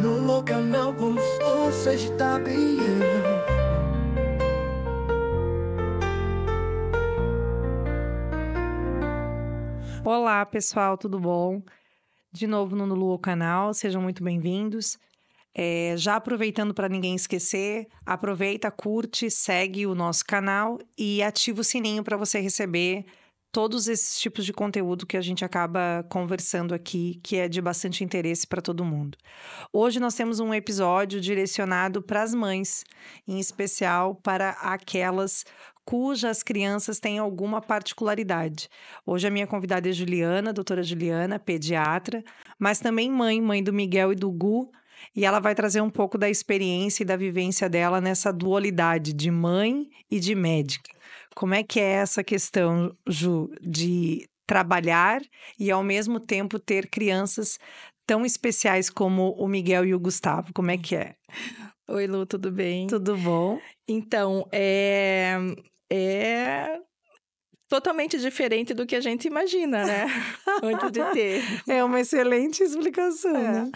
no local você está bem. Olá, pessoal, tudo bom? De novo no Lua Canal, sejam muito bem-vindos. Já aproveitando para ninguém esquecer, aproveita, curte, segue o nosso canal e ativa o sininho para você receber todos esses tipos de conteúdo que a gente acaba conversando aqui, que é de bastante interesse para todo mundo. Hoje nós temos um episódio direcionado para as mães, em especial para aquelas cujas crianças têm alguma particularidade. Hoje a minha convidada é Juliana, doutora Juliana, pediatra, mas também mãe do Miguel e do Gu, e ela vai trazer um pouco da experiência e da vivência dela nessa dualidade de mãe e de médica. Como é que é essa questão, Ju, de trabalhar e ao mesmo tempo ter crianças tão especiais como o Miguel e o Gustavo? Como é que é? Oi, Lu, tudo bem? Tudo bom? Então, é totalmente diferente do que a gente imagina, né? Antes de ter. É uma excelente explicação, né?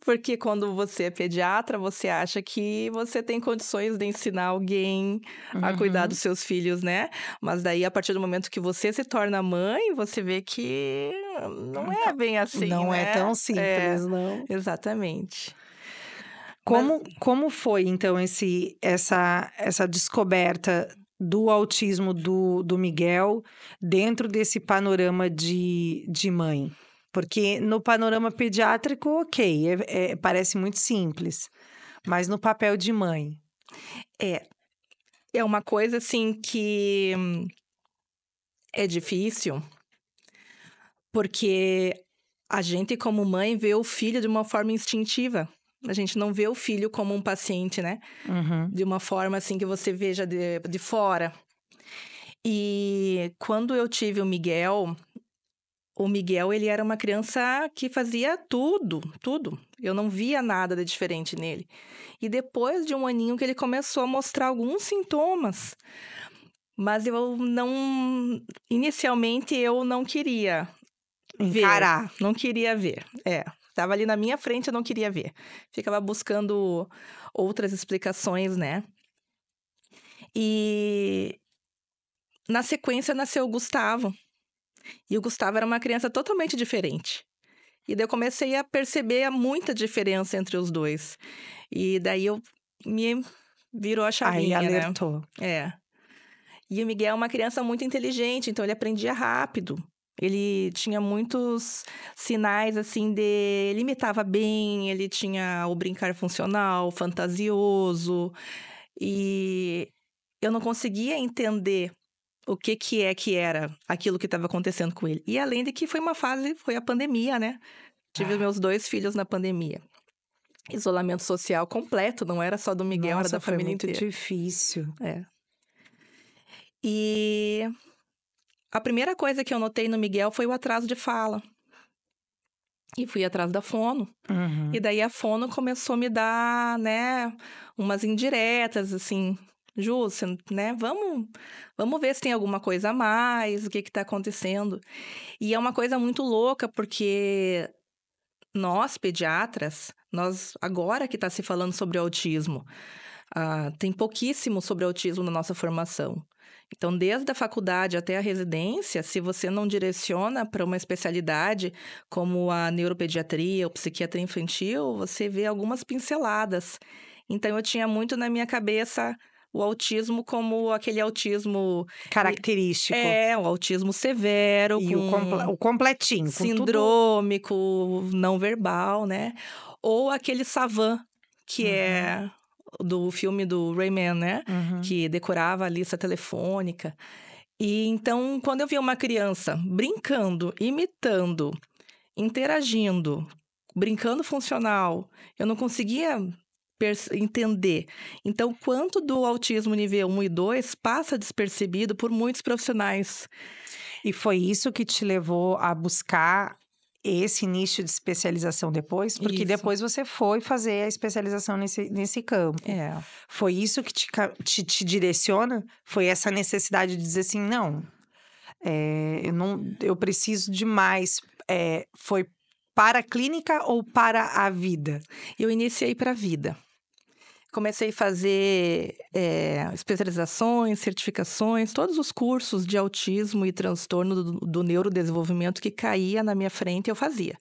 Porque quando você é pediatra, você acha que você tem condições de ensinar alguém a cuidar dos seus filhos, né? Mas daí, a partir do momento que você se torna mãe, você vê que não é bem assim, Não né? é tão simples, não. Exatamente. Como foi, então, essa descoberta do autismo do Miguel dentro desse panorama de mãe? Porque no panorama pediátrico, ok, parece muito simples, mas no papel de mãe. É uma coisa, assim, que é difícil, porque a gente, como mãe, vê o filho de uma forma instintiva. A gente não vê o filho como um paciente, né? Uhum. De uma forma, assim, que você veja de fora. E quando eu tive o Miguel, ele era uma criança que fazia tudo, tudo. Eu não via nada de diferente nele. E depois de um aninho que ele começou a mostrar alguns sintomas. Mas eu não... Inicialmente, eu não queria ver. Encarar. Não queria ver. Tava ali na minha frente, eu não queria ver. Ficava buscando outras explicações, né? E na sequência nasceu o Gustavo. E o Gustavo era uma criança totalmente diferente. E daí eu comecei a perceber muita diferença entre os dois. E daí me virou a Aí chavinha, alertou. né? E o Miguel é uma criança muito inteligente, então ele aprendia rápido. Ele tinha muitos sinais, assim, ele imitava bem, ele tinha o brincar funcional, fantasioso. E eu não conseguia entender o que era aquilo que estava acontecendo com ele. E além de que foi a pandemia, né? Tive os meus 2 filhos na pandemia. Isolamento social completo, não era só do Miguel, era da Nossa, foi família muito inteira. difícil. E a primeira coisa que eu notei no Miguel foi o atraso de fala. E fui atrás da fono. Uhum. E daí a fono começou a me dar, né, umas indiretas, assim. Ju, você, né, vamos ver se tem alguma coisa a mais, o que tá acontecendo. E é uma coisa muito louca, porque nós, pediatras, agora que tá se falando sobre autismo, tem pouquíssimo sobre autismo na nossa formação. Então, desde a faculdade até a residência, se você não direciona para uma especialidade como a neuropediatria ou psiquiatria infantil, você vê algumas pinceladas. Então, eu tinha muito na minha cabeça o autismo como aquele autismo... Característico. o autismo severo, E com o completinho, com tudo. sindrômico, não verbal, né? Ou aquele savant, que é do filme do Rayman, né? Uhum. Que decorava a lista telefônica. E então, quando eu via uma criança brincando, imitando, interagindo, brincando funcional, eu não conseguia entender. Então, quanto do autismo nível 1 e 2 passa despercebido por muitos profissionais. E foi isso que te levou a buscar esse nicho de especialização depois? Porque Isso. depois você foi fazer a especialização nesse campo. Foi isso que te direciona? Foi essa necessidade de dizer assim, não, eu preciso de mais. Foi para a clínica ou para a vida? Eu iniciei para a vida. Comecei a fazer especializações, certificações, todos os cursos de autismo e transtorno do neurodesenvolvimento que caía na minha frente, eu fazia.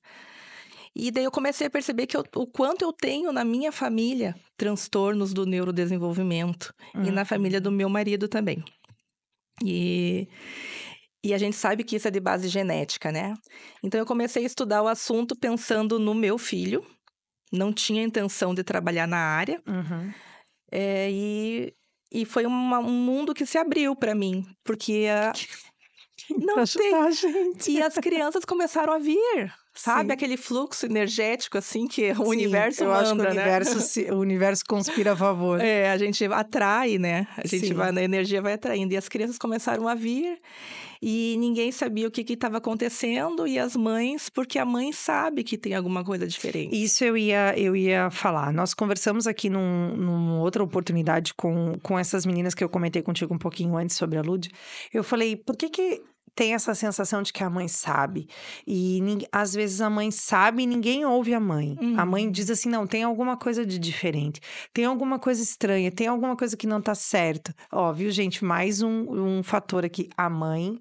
E daí eu comecei a perceber que o quanto eu tenho na minha família transtornos do neurodesenvolvimento e na família do meu marido também. E a gente sabe que isso é de base genética, né? Então eu comecei a estudar o assunto pensando no meu filho. Não tinha intenção de trabalhar na área. E foi um mundo que se abriu para mim. Porque não tem. Gente. E as crianças começaram a vir. Sabe? Sim. Aquele fluxo energético, assim, que o universo eu manda, acho que né? o universo conspira a favor. A gente atrai, né? A gente Sim. vai, a energia vai atraindo. E as crianças começaram a vir e ninguém sabia o que estava acontecendo. E as mães, porque a mãe sabe que tem alguma coisa diferente. Isso eu ia falar. Nós conversamos aqui numa outra oportunidade com essas meninas que eu comentei contigo um pouquinho antes sobre a Lud. Eu falei, por que tem essa sensação de que a mãe sabe? E às vezes a mãe sabe e ninguém ouve a mãe. A mãe diz assim, não, tem alguma coisa de diferente. Tem alguma coisa estranha, tem alguma coisa que não tá certo. Ó, viu, gente? Mais um fator aqui. A mãe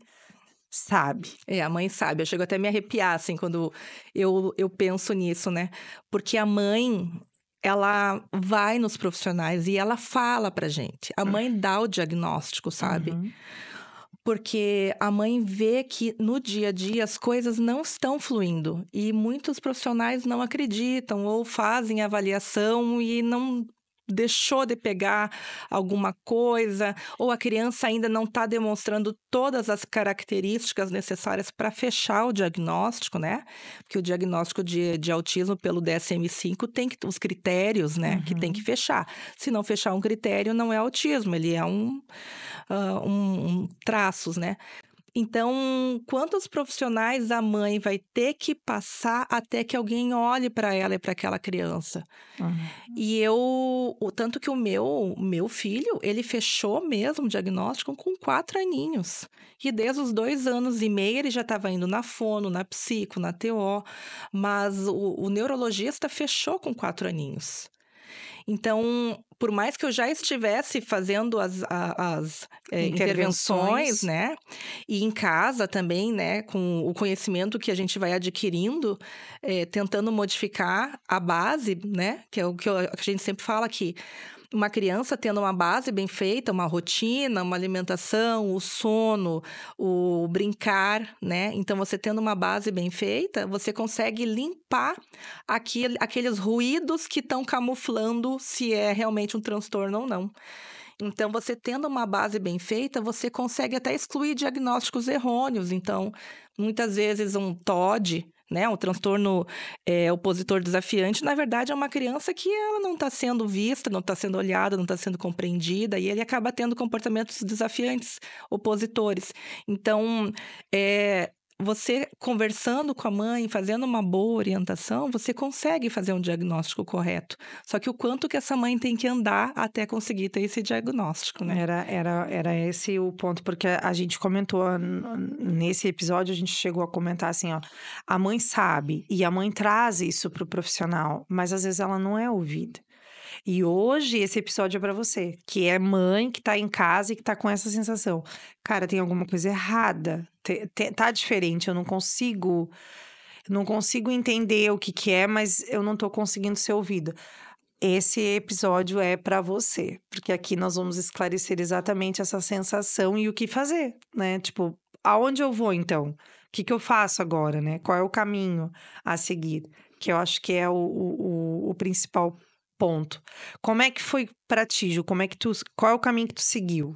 sabe. A mãe sabe. Eu chego até a me arrepiar, assim, quando eu penso nisso, né? Porque a mãe, ela vai nos profissionais e ela fala pra gente. A mãe dá o diagnóstico, sabe? Porque a mãe vê que no dia a dia as coisas não estão fluindo. E muitos profissionais não acreditam ou fazem avaliação e não deixou de pegar alguma coisa, ou a criança ainda não está demonstrando todas as características necessárias para fechar o diagnóstico, né? Porque o diagnóstico de autismo pelo DSM-5 tem os critérios, né? Que tem que fechar. Se não fechar um critério, não é autismo, ele é traços, né? Então, quantos profissionais a mãe vai ter que passar até que alguém olhe para ela e para aquela criança? E tanto que o meu filho, ele fechou mesmo o diagnóstico com 4 aninhos. E desde os 2 anos e meio, ele já estava indo na fono, na psico, na TO. Mas o neurologista fechou com 4 aninhos. Então, por mais que eu já estivesse fazendo as intervenções, né? E em casa também, né? Com o conhecimento que a gente vai adquirindo, tentando modificar a base, né? Que é o que a gente sempre fala aqui. Uma criança tendo uma base bem feita, uma rotina, uma alimentação, o sono, o brincar, né? Então, você tendo uma base bem feita, você consegue limpar aqueles ruídos que estão camuflando se é realmente um transtorno ou não. Então, você tendo uma base bem feita, você consegue até excluir diagnósticos errôneos. Então, muitas vezes um TOD, né, um transtorno opositor desafiante, na verdade é uma criança que ela não está sendo vista, não está sendo olhada, não está sendo compreendida, e ele acaba tendo comportamentos desafiantes, opositores. Então, você conversando com a mãe, fazendo uma boa orientação, você consegue fazer um diagnóstico correto. Só que o quanto que essa mãe tem que andar até conseguir ter esse diagnóstico, né? Era esse o ponto, porque a gente comentou nesse episódio, a gente chegou a comentar assim, ó, a mãe sabe e a mãe traz isso pro profissional, mas às vezes ela não é ouvida. E hoje esse episódio é pra você, que é mãe, que tá em casa e que tá com essa sensação. Cara, tem alguma coisa errada, tá diferente, eu não consigo entender o que é, mas eu não tô conseguindo ser ouvida. Esse episódio é pra você, porque aqui nós vamos esclarecer exatamente essa sensação e o que fazer, né? Tipo, aonde eu vou então? O que eu faço agora, né? Qual é o caminho a seguir? Que eu acho que é o principal ponto. Como é que foi pra ti, Ju? Qual é o caminho que tu seguiu?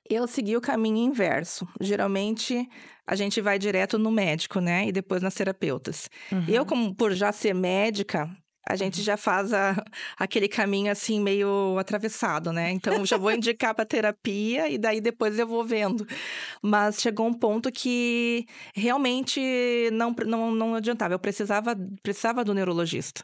Eu segui o caminho inverso. Geralmente, a gente vai direto no médico, né? E depois nas terapeutas. Eu, como por já ser médica, a gente já faz aquele caminho assim meio atravessado, né? Então, já vou indicar para terapia e daí depois eu vou vendo. Mas chegou um ponto que realmente não adiantava. Eu precisava do neurologista.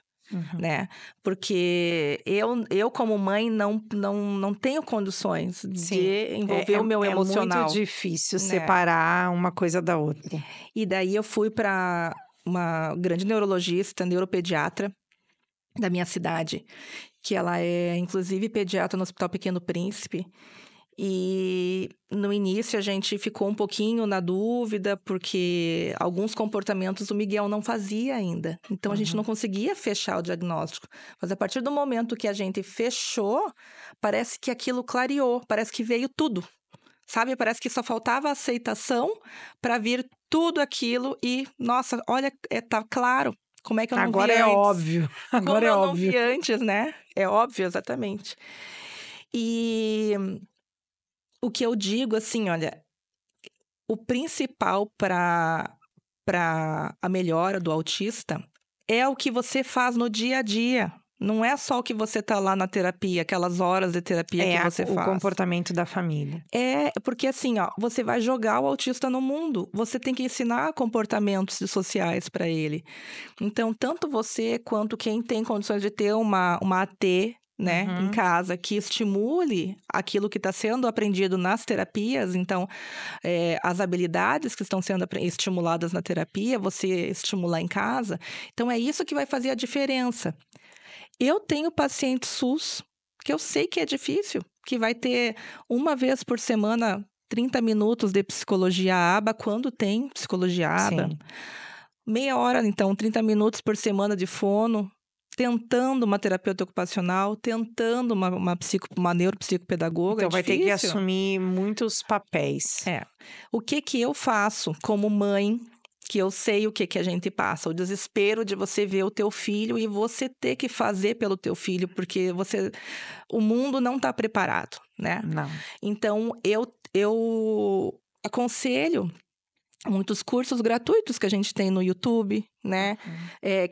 Né? Porque eu como mãe não tenho condições de envolver o meu emocional. É muito difícil separar uma coisa da outra. E daí eu fui para uma grande neurologista, neuropediatra da minha cidade, que ela é, inclusive, pediatra no Hospital Pequeno Príncipe. E no início a gente ficou um pouquinho na dúvida, porque alguns comportamentos o Miguel não fazia ainda. Então a gente não conseguia fechar o diagnóstico. Mas a partir do momento que a gente fechou, parece que aquilo clareou, parece que veio tudo. Sabe? Parece que só faltava a aceitação para vir tudo aquilo e, nossa, olha, tá claro. Como é que eu não Agora vi é antes? óbvio. Agora Como é eu não óbvio. vi antes, né? É óbvio, exatamente. E o que eu digo, assim, olha, o principal para a melhora do autista é o que você faz no dia a dia. Não é só o que você tá lá na terapia, aquelas horas de terapia que você o faz. comportamento da família. É, porque assim, ó, você vai jogar o autista no mundo, você tem que ensinar comportamentos sociais para ele. Então, tanto você quanto quem tem condições de ter uma AT, né, em casa, que estimule aquilo que está sendo aprendido nas terapias. Então, as habilidades que estão sendo estimuladas na terapia, você estimular em casa. Então, é isso que vai fazer a diferença. Eu tenho paciente SUS, que eu sei que é difícil, que vai ter uma vez por semana 30 minutos de psicologia aba, quando tem psicologia aba. Sim. Meia hora, então, 30 minutos por semana de fono, tentando uma terapeuta ocupacional, tentando uma neuropsicopedagoga. Então vai ter que difícil. assumir muitos papéis. O que eu faço como mãe, que eu sei o que a gente passa, o desespero de você ver o teu filho e você ter que fazer pelo teu filho, porque o mundo não está preparado, né? Não. Então, eu aconselho muitos cursos gratuitos que a gente tem no YouTube, né?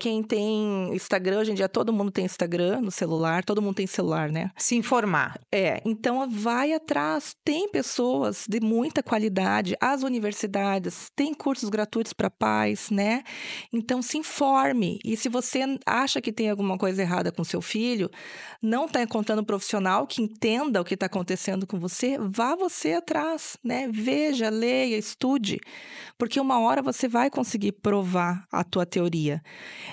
Quem tem Instagram, hoje em dia todo mundo tem Instagram no celular, todo mundo tem celular, né? Se informar. Então vai atrás, tem pessoas de muita qualidade, as universidades têm cursos gratuitos para pais, né? Então se informe, e se você acha que tem alguma coisa errada com seu filho, não está encontrando um profissional que entenda o que está acontecendo com você, vá você atrás, né? Veja, leia, estude, porque uma hora você vai conseguir provar a tua teoria.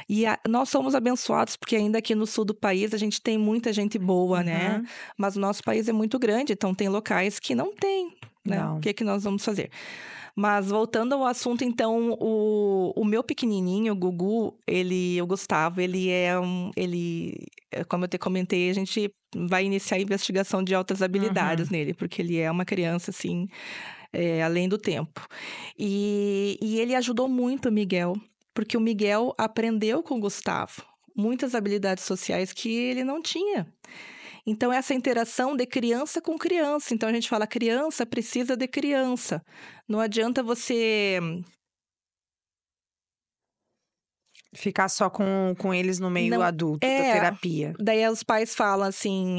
E nós somos abençoados, porque ainda aqui no sul do país a gente tem muita gente boa, né? Mas o nosso país é muito grande, então tem locais que não tem, né? Não. O que nós vamos fazer? Mas voltando ao assunto, então, o meu pequenininho, o Gugu, o Gustavo, como eu te comentei, a gente vai iniciar a investigação de altas habilidades nele, porque ele é uma criança, assim, além do tempo. E ele ajudou muito o Miguel, porque o Miguel aprendeu com o Gustavo muitas habilidades sociais que ele não tinha. Então, essa interação de criança com criança. Então, a gente fala, criança precisa de criança. Não adianta você ficar só com eles no meio adulto da terapia. Daí os pais falam assim,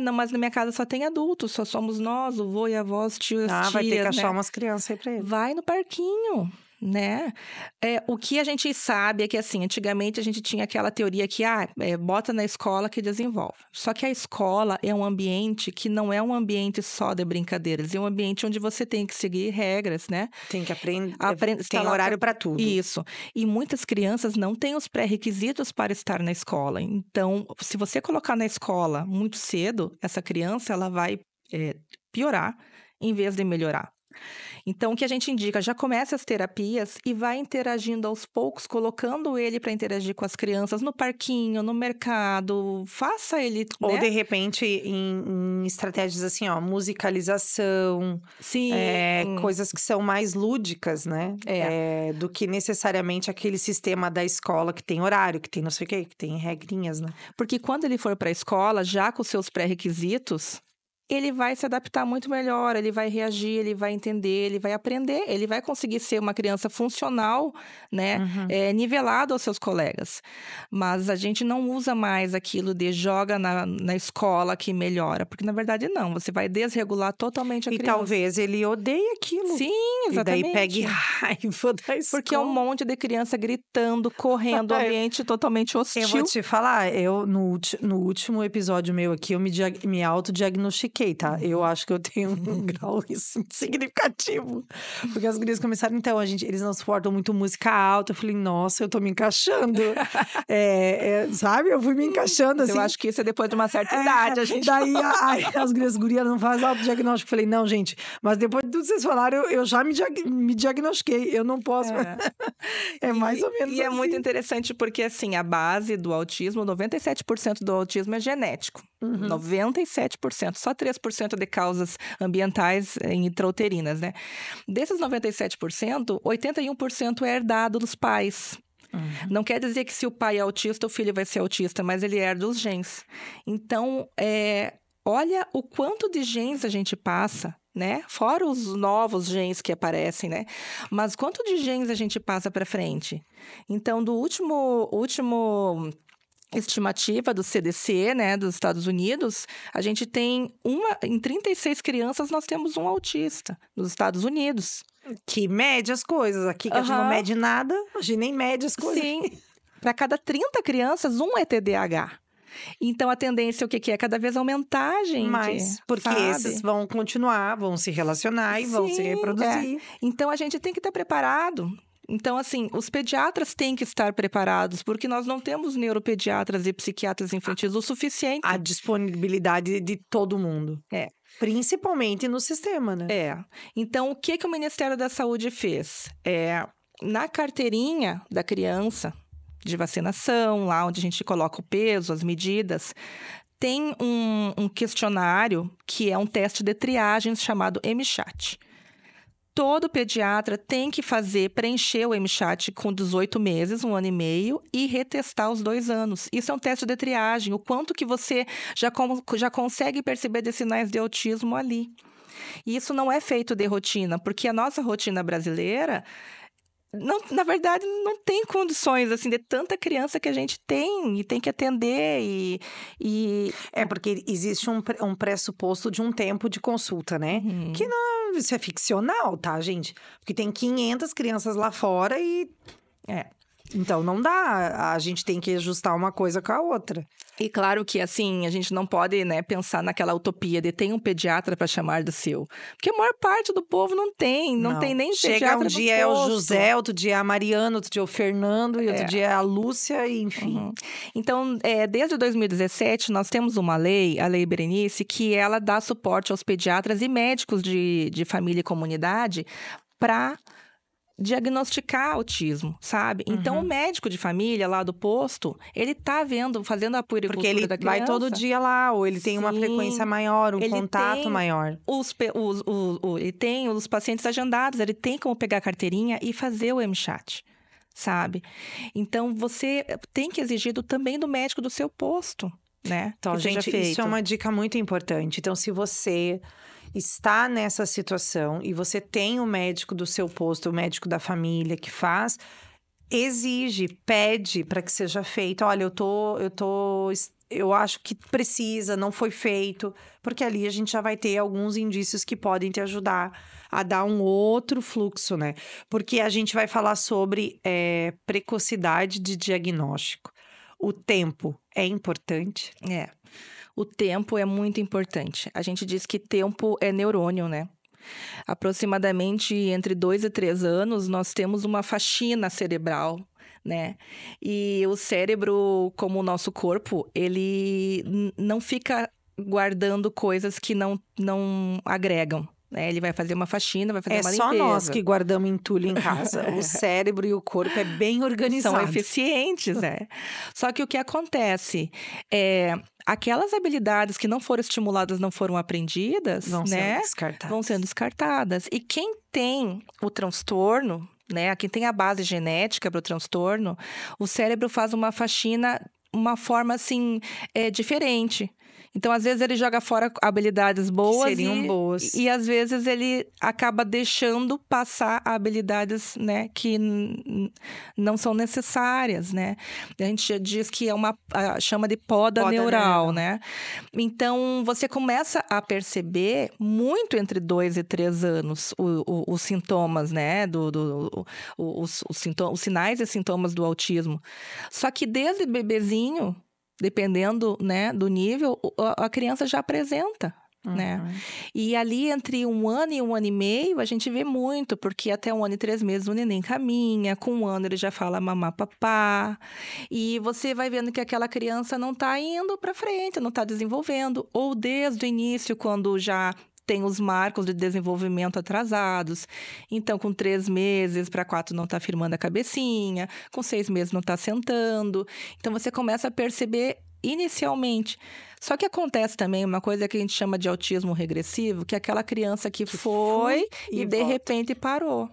não, mas na minha casa só tem adultos, só somos nós, o vô e a avó, os tios, as tias, vai ter que achar né? umas crianças aí pra ele. Vai no parquinho, né? O que a gente sabe é que, assim, antigamente a gente tinha aquela teoria que, bota na escola que desenvolve. Só que a escola é um ambiente que não é um ambiente só de brincadeiras, é um ambiente onde você tem que seguir regras, né? Tem que aprender, Tem horário para tudo. Isso. E muitas crianças não têm os pré-requisitos para estar na escola. Então, se você colocar na escola muito cedo, essa criança, ela vai piorar em vez de melhorar. Então, o que a gente indica, já começa as terapias e vai interagindo aos poucos, colocando ele para interagir com as crianças no parquinho, no mercado, faça ele, Ou, né? de repente, em estratégias assim, musicalização. Sim. Coisas que são mais lúdicas, né? Do que necessariamente aquele sistema da escola que tem horário, que tem não sei o quê, que tem regrinhas, né? Porque quando ele for para a escola, já com os seus pré-requisitos, ele vai se adaptar muito melhor, ele vai reagir, ele vai entender, ele vai aprender, ele vai conseguir ser uma criança funcional, né? Nivelado aos seus colegas. Mas a gente não usa mais aquilo de joga na escola que melhora, porque na verdade não, você vai desregular totalmente a criança. E talvez ele odeie aquilo. Sim, exatamente. E daí pegue raiva da escola. Porque é um monte de criança gritando, correndo, ambiente totalmente hostil. Eu vou te falar, no último episódio meu aqui, eu me autodiagnostiquei diagnostiquei, tá? Eu acho que eu tenho um grau significativo. Porque as gurias começaram, então, eles não suportam muito música alta. Eu falei, nossa, eu tô me encaixando. Sabe? Eu fui me encaixando, assim. Eu acho que isso é depois de uma certa idade, a gente... Daí, as gurias não fazem autodiagnóstico. Eu falei, não, gente, mas depois de tudo que vocês falaram, eu já me diagnostiquei. Eu não posso... É mais ou menos E é assim. muito interessante porque, assim, a base do autismo, 97% do autismo é genético. 97%. Só 3% de causas ambientais intrauterinas, né? Desses 97%, 81% é herdado dos pais. Não quer dizer que se o pai é autista, o filho vai ser autista, mas ele herda os genes. Então, olha o quanto de genes a gente passa, né? Fora os novos genes que aparecem, né? Mas quanto de genes a gente passa para frente? Então, do último estimativa do CDC, né, dos Estados Unidos, a gente tem em 36 crianças nós temos um autista nos Estados Unidos. Que mede as coisas. Aqui que a gente não mede nada, a gente nem mede as coisas. Sim. Para cada 30 crianças, um é TDAH. Então, a tendência, o que é? Cada vez aumentar, gente. Mas, porque esses vão continuar, vão se relacionar e vão se reproduzir. Então, a gente tem que estar preparado. Então, assim, os pediatras têm que estar preparados, porque nós não temos neuropediatras e psiquiatras infantis o suficiente. A disponibilidade de todo mundo. Principalmente no sistema, né? Então, o que o Ministério da Saúde fez? Na carteirinha da criança de vacinação, lá onde a gente coloca o peso, as medidas, tem um questionário que é um teste de triagem chamado MCHAT. Todo pediatra tem que preencher o MCHAT com 18 meses, 1 ano e meio, e retestar os 2 anos. Isso é um teste de triagem, o quanto que você já consegue perceber de sinais de autismo ali. E isso não é feito de rotina, porque a nossa rotina brasileira, na verdade, não tem condições, assim, de tanta criança que a gente tem e tem que atender porque existe um pressuposto de um tempo de consulta, né? Que não, isso é ficcional, tá, gente? Porque tem 500 crianças lá fora e... Então, não dá. A gente tem que ajustar uma coisa com a outra. E claro que, assim, a gente não pode, né, pensar naquela utopia de ter um pediatra para chamar do seu. Porque a maior parte do povo não tem nem Chega pediatra. Um dia é o José, outro dia é a Mariana, outro dia é o Fernando, e outro dia é a Lúcia, e enfim. Então, desde 2017, nós temos uma lei, a Lei Berenice, que ela dá suporte aos pediatras e médicos de família e comunidade para diagnosticar autismo, sabe? Então, o médico de família lá do posto, ele tá fazendo a puericultura porque ele da criança. vai todo dia lá, ou ele tem uma frequência maior, contato maior. Ele tem os pacientes agendados, ele tem como pegar a carteirinha e fazer o MCHAT, sabe? Então, você tem que exigir também do médico do seu posto, né? Então, gente, isso é uma dica muito importante. Então, se você está nessa situação e você tem o médico do seu posto, o médico da família que faz, pede para que seja feito. Olha, eu acho que precisa, não foi feito, porque ali a gente já vai ter alguns indícios que podem te ajudar a dar um outro fluxo, né? Porque a gente vai falar sobre precocidade de diagnóstico. O tempo é importante? O tempo é muito importante. A gente diz que tempo é neurônio, né? Aproximadamente entre 2 e 3 anos, nós temos uma faxina cerebral, né? E o cérebro, como o nosso corpo, ele não fica guardando coisas que não agregam. Ele vai fazer uma faxina, vai fazer uma limpeza. É só nós que guardamos entulho em casa. O cérebro e o corpo é bem organizado. São eficientes, Só que o que acontece aquelas habilidades que não foram estimuladas, não foram aprendidas, vão sendo descartadas. E quem tem o transtorno, quem tem a base genética para o transtorno, o cérebro faz uma faxina, uma forma assim, diferente. Então, às vezes, ele joga fora habilidades boas. Que seriam boas. E, às vezes, ele acaba deixando passar habilidades, que não são necessárias, né? A gente diz que chama de poda neural, né? Então, você começa a perceber muito entre 2 e 3 anos os sintomas, né? Os sinais e sintomas do autismo. Só que desde bebezinho, dependendo, do nível, a criança já apresenta, né? E ali, entre 1 ano e 1 ano e meio, a gente vê muito, porque até 1 ano e 3 meses o neném caminha, com 1 ano ele já fala mamá, papá, e você vai vendo que aquela criança não tá indo para frente, não tá desenvolvendo, ou desde o início, quando já tem os marcos de desenvolvimento atrasados. Então, com 3 meses para 4 não tá firmando a cabecinha, com 6 meses não tá sentando. Então, você começa a perceber inicialmente. Só que acontece também uma coisa que a gente chama de autismo regressivo, que é aquela criança que foi e de volta. repente parou.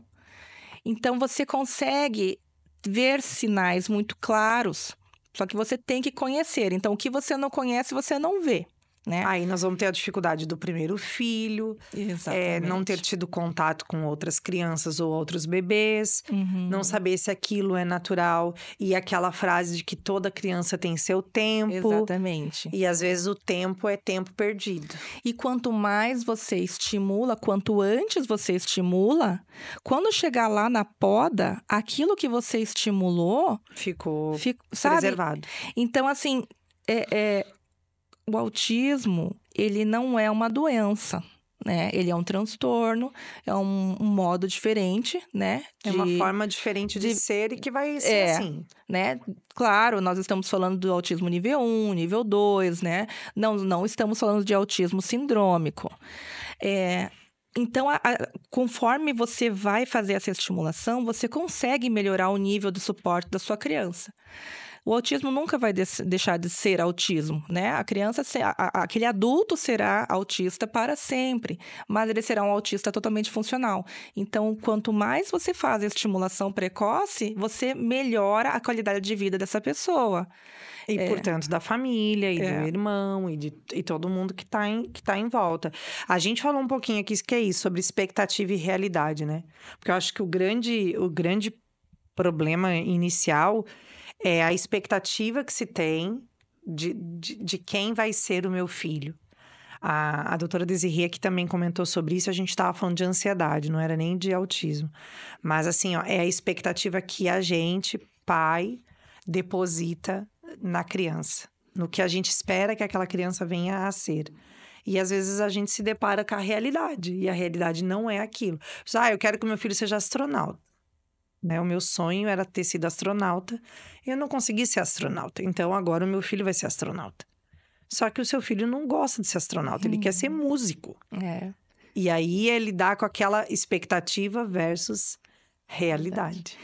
Então, você consegue ver sinais muito claros, só que você tem que conhecer. Então, o que você não conhece, você não vê, né? Aí nós vamos ter a dificuldade do primeiro filho, Exatamente. não ter tido contato com outras crianças ou outros bebês, não saber se aquilo é natural. E aquela frase de que toda criança tem seu tempo. Exatamente. E às vezes o tempo é tempo perdido. E quanto mais você estimula, quanto antes você estimula, quando chegar lá na poda, aquilo que você estimulou, Ficou sabe? preservado. Então, assim, o autismo, ele não é uma doença, né? Ele é um transtorno, é um modo diferente, né? É uma forma diferente de ser e que vai ser assim. Né? Claro, nós estamos falando do autismo nível 1, nível 2, né? Não estamos falando de autismo sindrômico. Então, conforme você vai fazer essa estimulação, você consegue melhorar o nível de suporte da sua criança. O autismo nunca vai deixar de ser autismo, né? A criança, aquele adulto será autista para sempre, mas ele será um autista totalmente funcional. Então, quanto mais você faz a estimulação precoce, você melhora a qualidade de vida dessa pessoa. E, portanto, da família, e do irmão, e todo mundo que tá em volta. A gente falou um pouquinho aqui, que é isso, sobre expectativa e realidade, né? Porque eu acho que o grande problema inicial é a expectativa que se tem de quem vai ser o meu filho. A doutora Desirê aqui também comentou sobre isso, a gente estava falando de ansiedade, não era nem de autismo. Mas assim, ó, é a expectativa que a gente, pai, deposita na criança. No que a gente espera que aquela criança venha a ser. E às vezes a gente se depara com a realidade, e a realidade não é aquilo. Eu quero que o meu filho seja astronauta. Né? O meu sonho era ter sido astronauta. Eu não consegui ser astronauta. Então, agora o meu filho vai ser astronauta. Só que o seu filho não gosta de ser astronauta. Ele quer ser músico. E aí, ele dá com aquela expectativa versus realidade.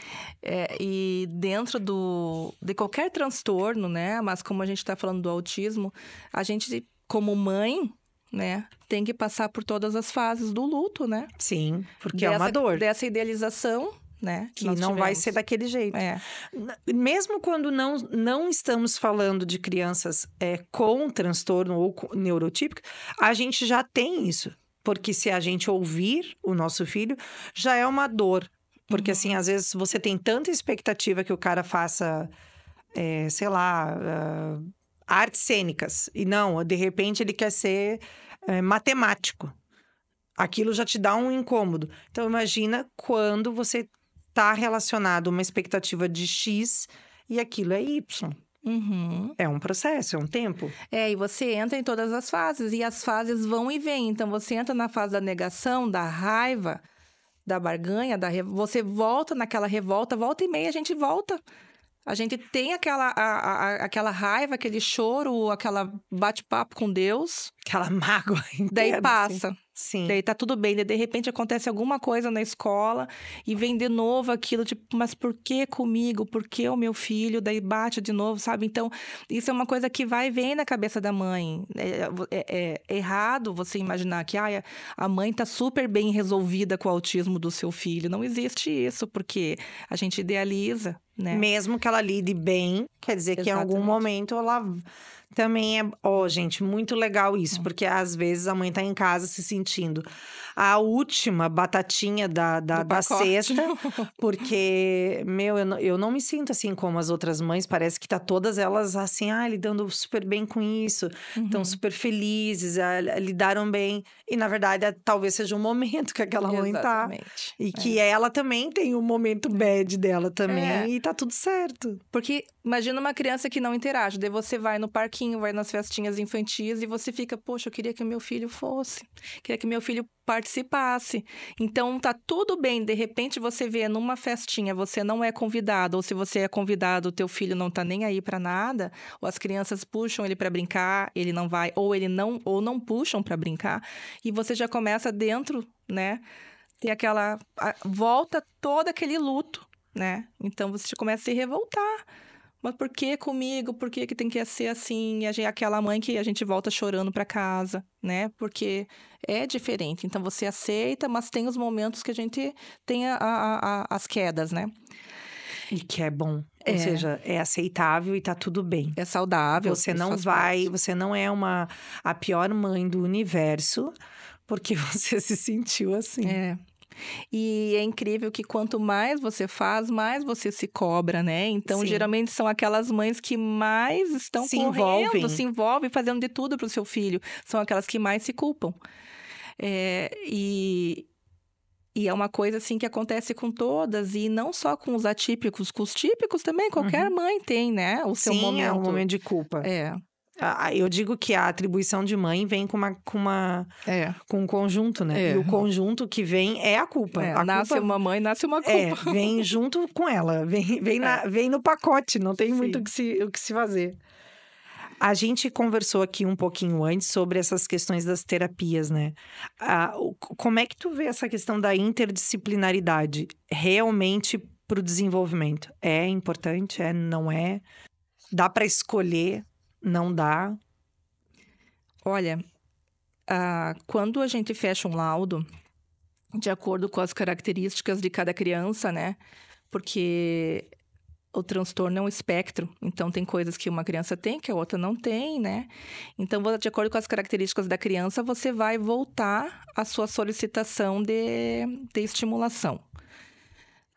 E dentro de qualquer transtorno, né? Mas como a gente está falando do autismo, a gente, como mãe, né, tem que passar por todas as fases do luto, né? Sim, porque é uma dor. Dessa idealização, né? Que não vai ser daquele jeito. Mesmo quando não estamos falando de crianças com transtorno ou neurotípico, a gente já tem isso. Porque se a gente ouvir o nosso filho, já é uma dor. Porque, assim, às vezes você tem tanta expectativa que o cara faça, artes cênicas. E não, de repente ele quer ser matemático. Aquilo já te dá um incômodo. Então, imagina quando você está relacionado a uma expectativa de X e aquilo é Y. É um processo, é um tempo. E você entra em todas as fases, e as fases vão e vêm. Então, você entra na fase da negação, da raiva, da barganha, você volta naquela revolta, volta e meia a gente volta. A gente tem aquela raiva, aquele choro, aquela bate-papo com Deus. Aquela mágoa inteira. Daí passa. Sim. Daí tá tudo bem. Daí, de repente, acontece alguma coisa na escola e vem de novo aquilo, tipo, mas por que comigo? Por que o meu filho? Daí bate de novo, sabe? Então, isso é uma coisa que vai e vem na cabeça da mãe. É errado você imaginar que a mãe tá super bem resolvida com o autismo do seu filho. Não existe isso, porque a gente idealiza, né? Mesmo que ela lide bem, quer dizer que em algum momento ela também gente, muito legal isso, porque às vezes a mãe tá em casa se sentindo a última batatinha da cesta, porque, eu não me sinto assim como as outras mães, parece que tá todas elas assim, lidando super bem com isso, estão super felizes, lidaram bem, e na verdade talvez seja um momento que aquela mãe tá, e que ela também tem um momento bad dela também, e tá tudo certo. Porque imagina uma criança que não interage, daí você vai no parquinho, vai nas festinhas infantis e você fica, poxa, eu queria que meu filho fosse, queria que meu filho participasse. Então, tá tudo bem, de repente você vê numa festinha, você não é convidado, ou se você é convidado, o teu filho não tá nem aí pra nada, ou as crianças puxam ele pra brincar, ele não vai, ou não puxam pra brincar, e você já começa dentro, né, ter volta todo aquele luto, né? Então você começa a se revoltar. Mas por que comigo? Por que tem que ser assim? Aquela mãe que a gente volta chorando para casa, né? Porque é diferente. Então você aceita, mas tem os momentos que a gente tem as quedas, né? E que é bom. Ou seja, é aceitável e tá tudo bem. É saudável. Você não você não é a pior mãe do universo porque você se sentiu assim. É. E é incrível que quanto mais você faz, mais você se cobra, né? Então, geralmente são aquelas mães que mais estão se envolvem, fazendo de tudo pro seu filho. São aquelas que mais se culpam. E é uma coisa, assim, que acontece com todas. E não só com os atípicos, com os típicos também. Qualquer mãe tem, né? O seu momento. É um momento de culpa. Eu digo que a atribuição de mãe vem com um conjunto, né? E o conjunto que vem é a culpa. Nasce uma mãe, nasce uma culpa. Vem junto com ela. Vem no pacote, não tem muito o que se fazer. A gente conversou aqui um pouquinho antes sobre essas questões das terapias, né? Como é que tu vê essa questão da interdisciplinaridade realmente para o desenvolvimento? É importante? Não é? Dá para escolher? Não dá? Olha, quando a gente fecha um laudo, de acordo com as características de cada criança, né? Porque o transtorno é um espectro. Então, tem coisas que uma criança tem, que a outra não tem, né? Então, de acordo com as características da criança, você vai voltar à sua solicitação de estimulação.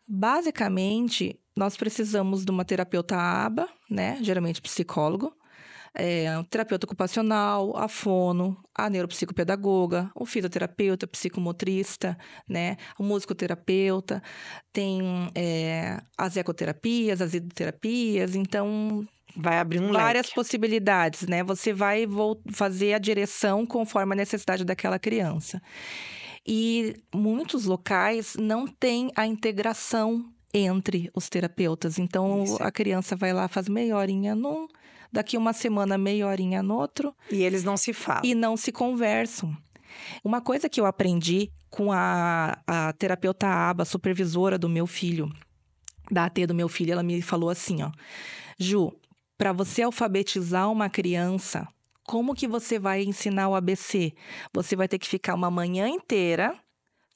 Basicamente, nós precisamos de uma terapeuta ABA, né? Geralmente psicólogo. O terapeuta ocupacional, a fono, a neuropsicopedagoga, o fisioterapeuta, psicomotrista, né? O musicoterapeuta, tem as ecoterapias, as hidroterapias, então vai abrir várias leque. Possibilidades, né? Você vai fazer a direção conforme a necessidade daquela criança. E muitos locais não têm a integração entre os terapeutas. Então, a criança vai lá, faz meia horinha num, daqui uma semana, meia horinha no outro. E eles não se falam. E não se conversam. Uma coisa que eu aprendi com a terapeuta ABA, supervisora do meu filho, da AT do meu filho, ela me falou assim, ó: Ju, para você alfabetizar uma criança, como que você vai ensinar o ABC? Você vai ter que ficar uma manhã inteira,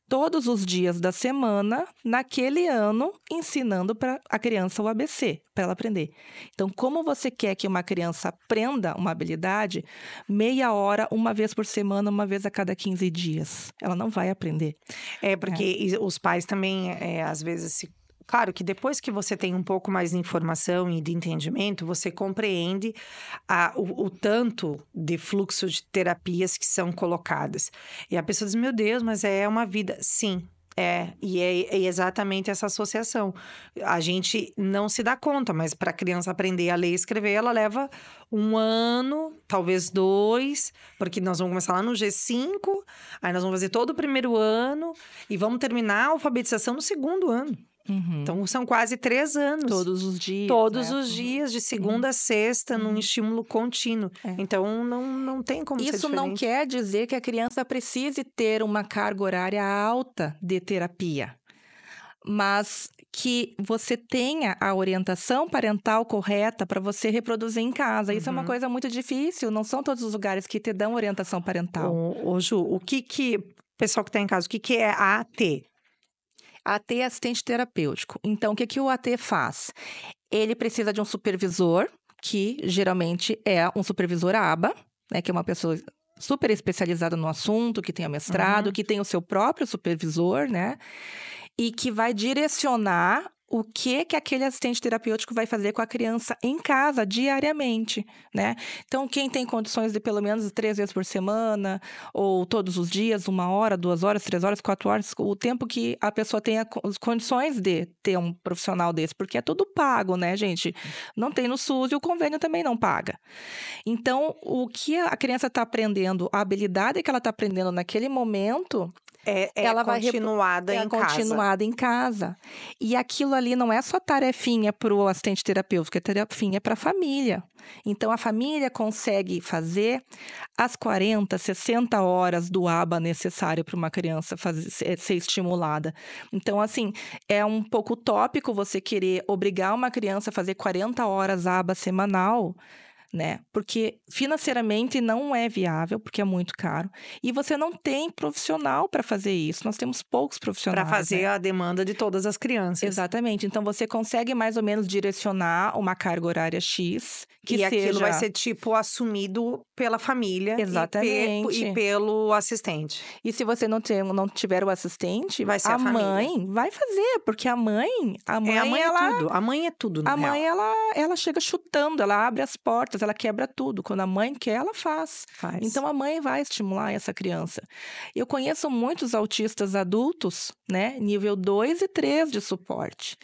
todos os dias da semana, naquele ano, ensinando para a criança o ABC, para ela aprender. Então, como você quer que uma criança aprenda uma habilidade, meia hora, uma vez por semana, uma vez a cada 15 dias? Ela não vai aprender. Porque os pais também, às vezes, Claro que depois que você tem um pouco mais de informação e de entendimento, você compreende o tanto de fluxo de terapias que são colocadas. E a pessoa diz, meu Deus, mas é uma vida. Sim, e é exatamente essa associação. A gente não se dá conta, mas para a criança aprender a ler e escrever, ela leva 1 ano, talvez 2, porque nós vamos começar lá no G5, aí nós vamos fazer todo o primeiro ano e vamos terminar a alfabetização no 2º ano. Uhum. Então, são quase 3 anos. Todos os dias. Todos os dias, de segunda a sexta, num estímulo contínuo. É. Então, não tem como ser Isso diferente. não quer dizer que a criança precise ter uma carga horária alta de terapia, mas que você tenha a orientação parental correta para você reproduzir em casa. Isso é uma coisa muito difícil. Não são todos os lugares que te dão orientação parental. Ô, Ju, o pessoal que está em casa, o que é a AT? AT é assistente terapêutico. Então, o que o AT faz? Ele precisa de um supervisor, que geralmente é um supervisor ABA, né, que é uma pessoa super especializada no assunto, que tenha mestrado, que tem o seu próprio supervisor, né? E que vai direcionar o que aquele assistente terapêutico vai fazer com a criança em casa, diariamente, né? Então, quem tem condições de pelo menos 3 vezes por semana, ou todos os dias, 1 hora, 2 horas, 3 horas, 4 horas, o tempo que a pessoa tenha as condições de ter um profissional desse, porque é tudo pago, né, gente? Não tem no SUS e o convênio também não paga. Então, o que a criança está aprendendo, a habilidade que ela está aprendendo naquele momento... ela vai continuada em casa. continuada em casa. E aquilo ali não é só tarefinha para o assistente terapêutico, é tarefinha para a família. Então, a família consegue fazer as 40, 60 horas do ABA necessário para uma criança ser estimulada. Então, assim, é um pouco utópico você querer obrigar uma criança a fazer 40 horas ABA semanal, né? Porque financeiramente não é viável, porque é muito caro. E você não tem profissional para fazer isso. Nós temos poucos profissionais. Para fazer né? a demanda de todas as crianças. Exatamente. Então, você consegue mais ou menos direcionar uma carga horária X, que aquilo vai ser, tipo, assumido pela família. Exatamente. E pelo assistente. E se você não tiver o assistente, vai ser a mãe vai fazer, porque a mãe ela... é tudo. A mãe é tudo, A mãe, ela chega chutando, ela abre as portas, ela quebra tudo. Quando a mãe quer, ela faz. Então, a mãe vai estimular essa criança. Eu conheço muitos autistas adultos, né? Nível 2 e 3 de suporte.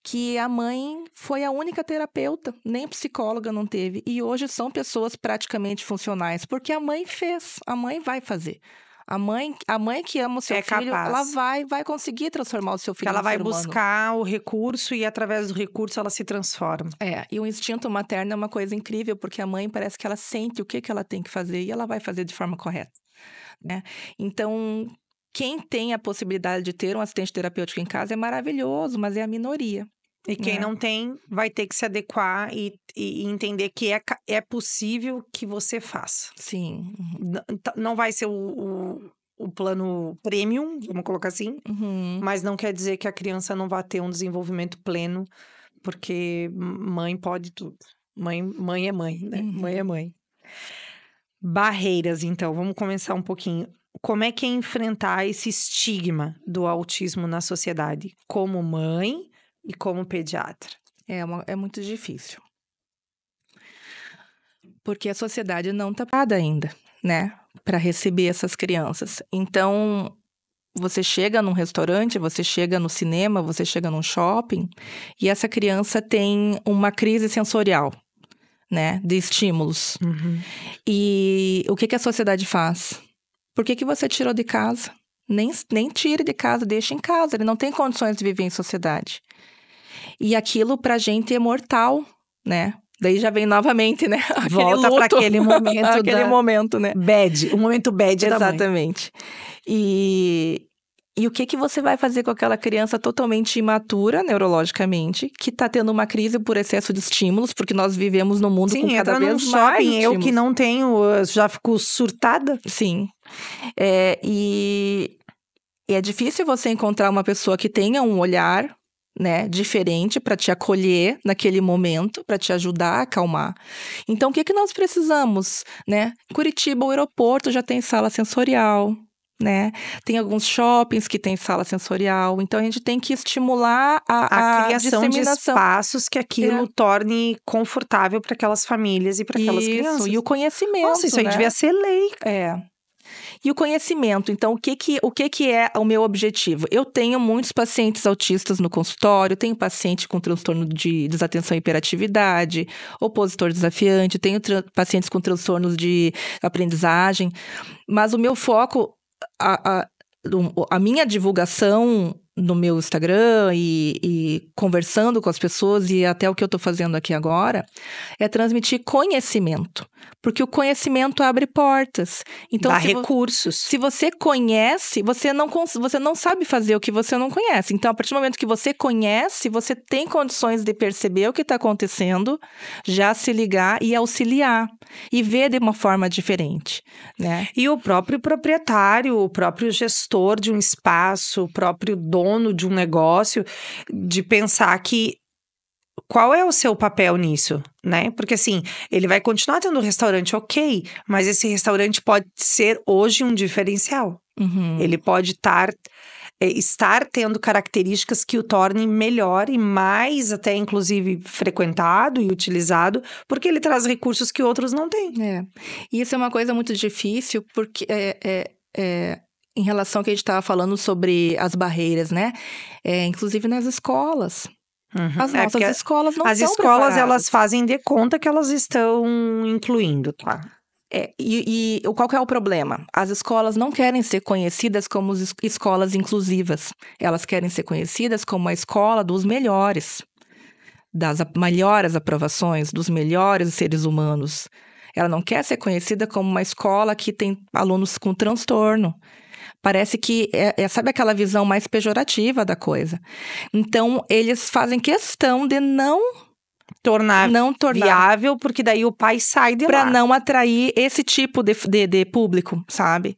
Que a mãe foi a única terapeuta, nem psicóloga não teve. E hoje são pessoas praticamente funcionais, porque a mãe fez, a mãe vai fazer. A mãe que ama o seu filho, capaz. ela vai conseguir transformar o seu filho ela em vai ser humano. buscar o recurso e através do recurso ela se transforma. E o instinto materno é uma coisa incrível, porque a mãe parece que ela sente o que ela tem que fazer e ela vai fazer de forma correta, né? Então, quem tem a possibilidade de ter um assistente terapêutico em casa é maravilhoso, mas é a minoria. E quem não tem, vai ter que se adequar e entender que é possível que você faça. Sim. Não vai ser o plano premium, vamos colocar assim. Mas não quer dizer que a criança não vai ter um desenvolvimento pleno, porque mãe pode tudo. Mãe é mãe, né? Mãe é mãe. Barreiras, então. Vamos começar um pouquinho. Como é que é enfrentar esse estigma do autismo na sociedade? Como mãe... e como pediatra? É muito difícil. Porque a sociedade não está preparada ainda, né? Para receber essas crianças. Então, você chega num restaurante, você chega no cinema, você chega num shopping, e essa criança tem uma crise sensorial, né? De estímulos. E o que a sociedade faz? Por que você tirou de casa? Nem tire de casa, deixa em casa. Ele não tem condições de viver em sociedade. E aquilo pra gente é mortal, né? Daí já vem novamente, né? Volta para aquele momento aquele momento, né? Bad, o momento bad da mãe. Exatamente. E o que você vai fazer com aquela criança totalmente imatura, neurologicamente, que tá tendo uma crise por excesso de estímulos, porque nós vivemos num mundo com cada vez mais estímulos. Eu que não tenho, já fico surtada. Sim. E é difícil você encontrar uma pessoa que tenha um olhar, né, diferente para te acolher naquele momento, para te ajudar a acalmar. Então, o que nós precisamos, né? Curitiba, o aeroporto já tem sala sensorial, né? Tem alguns shoppings que tem sala sensorial. Então, a gente tem que estimular a criação de espaços que aquilo torne confortável para aquelas famílias e para aquelas crianças. Isso, e o conhecimento, Nossa, isso aí devia ser lei. E o conhecimento, então, o que é o meu objetivo? Eu tenho muitos pacientes autistas no consultório, tenho paciente com transtorno de desatenção e hiperatividade, opositor desafiante, tenho pacientes com transtornos de aprendizagem, mas o meu foco, a minha divulgação no meu Instagram e conversando com as pessoas e até o que eu estou fazendo aqui agora é transmitir conhecimento, porque o conhecimento abre portas. Então, dá recursos. Se você conhece, você não sabe fazer o que você não conhece. Então, a partir do momento que você conhece, você tem condições de perceber o que está acontecendo, já se ligar e auxiliar e ver de uma forma diferente, né? E o próprio proprietário, o próprio gestor de um espaço, o próprio dono de um negócio, de pensar que qual é o seu papel nisso, né? Porque assim, ele vai continuar tendo um restaurante, ok, mas esse restaurante pode ser hoje um diferencial. Ele pode estar estar tendo características que o tornem melhor e mais até, inclusive, frequentado e utilizado, porque ele traz recursos que outros não têm. E isso é uma coisa muito difícil, porque em relação ao que a gente estava falando sobre as barreiras, né? Inclusive nas escolas. As nossas escolas não as estão escolas, preparadas. elas fazem de conta que elas estão incluindo, tá? E qual que é o problema? As escolas não querem ser conhecidas como escolas inclusivas. Elas querem ser conhecidas como a escola dos melhores, das melhores aprovações, dos melhores seres humanos. Ela não quer ser conhecida como uma escola que tem alunos com transtorno. Parece que sabe aquela visão mais pejorativa da coisa. Então, eles fazem questão de não tornar viável, porque daí o pai sai de lá. Para não atrair esse tipo de público, sabe?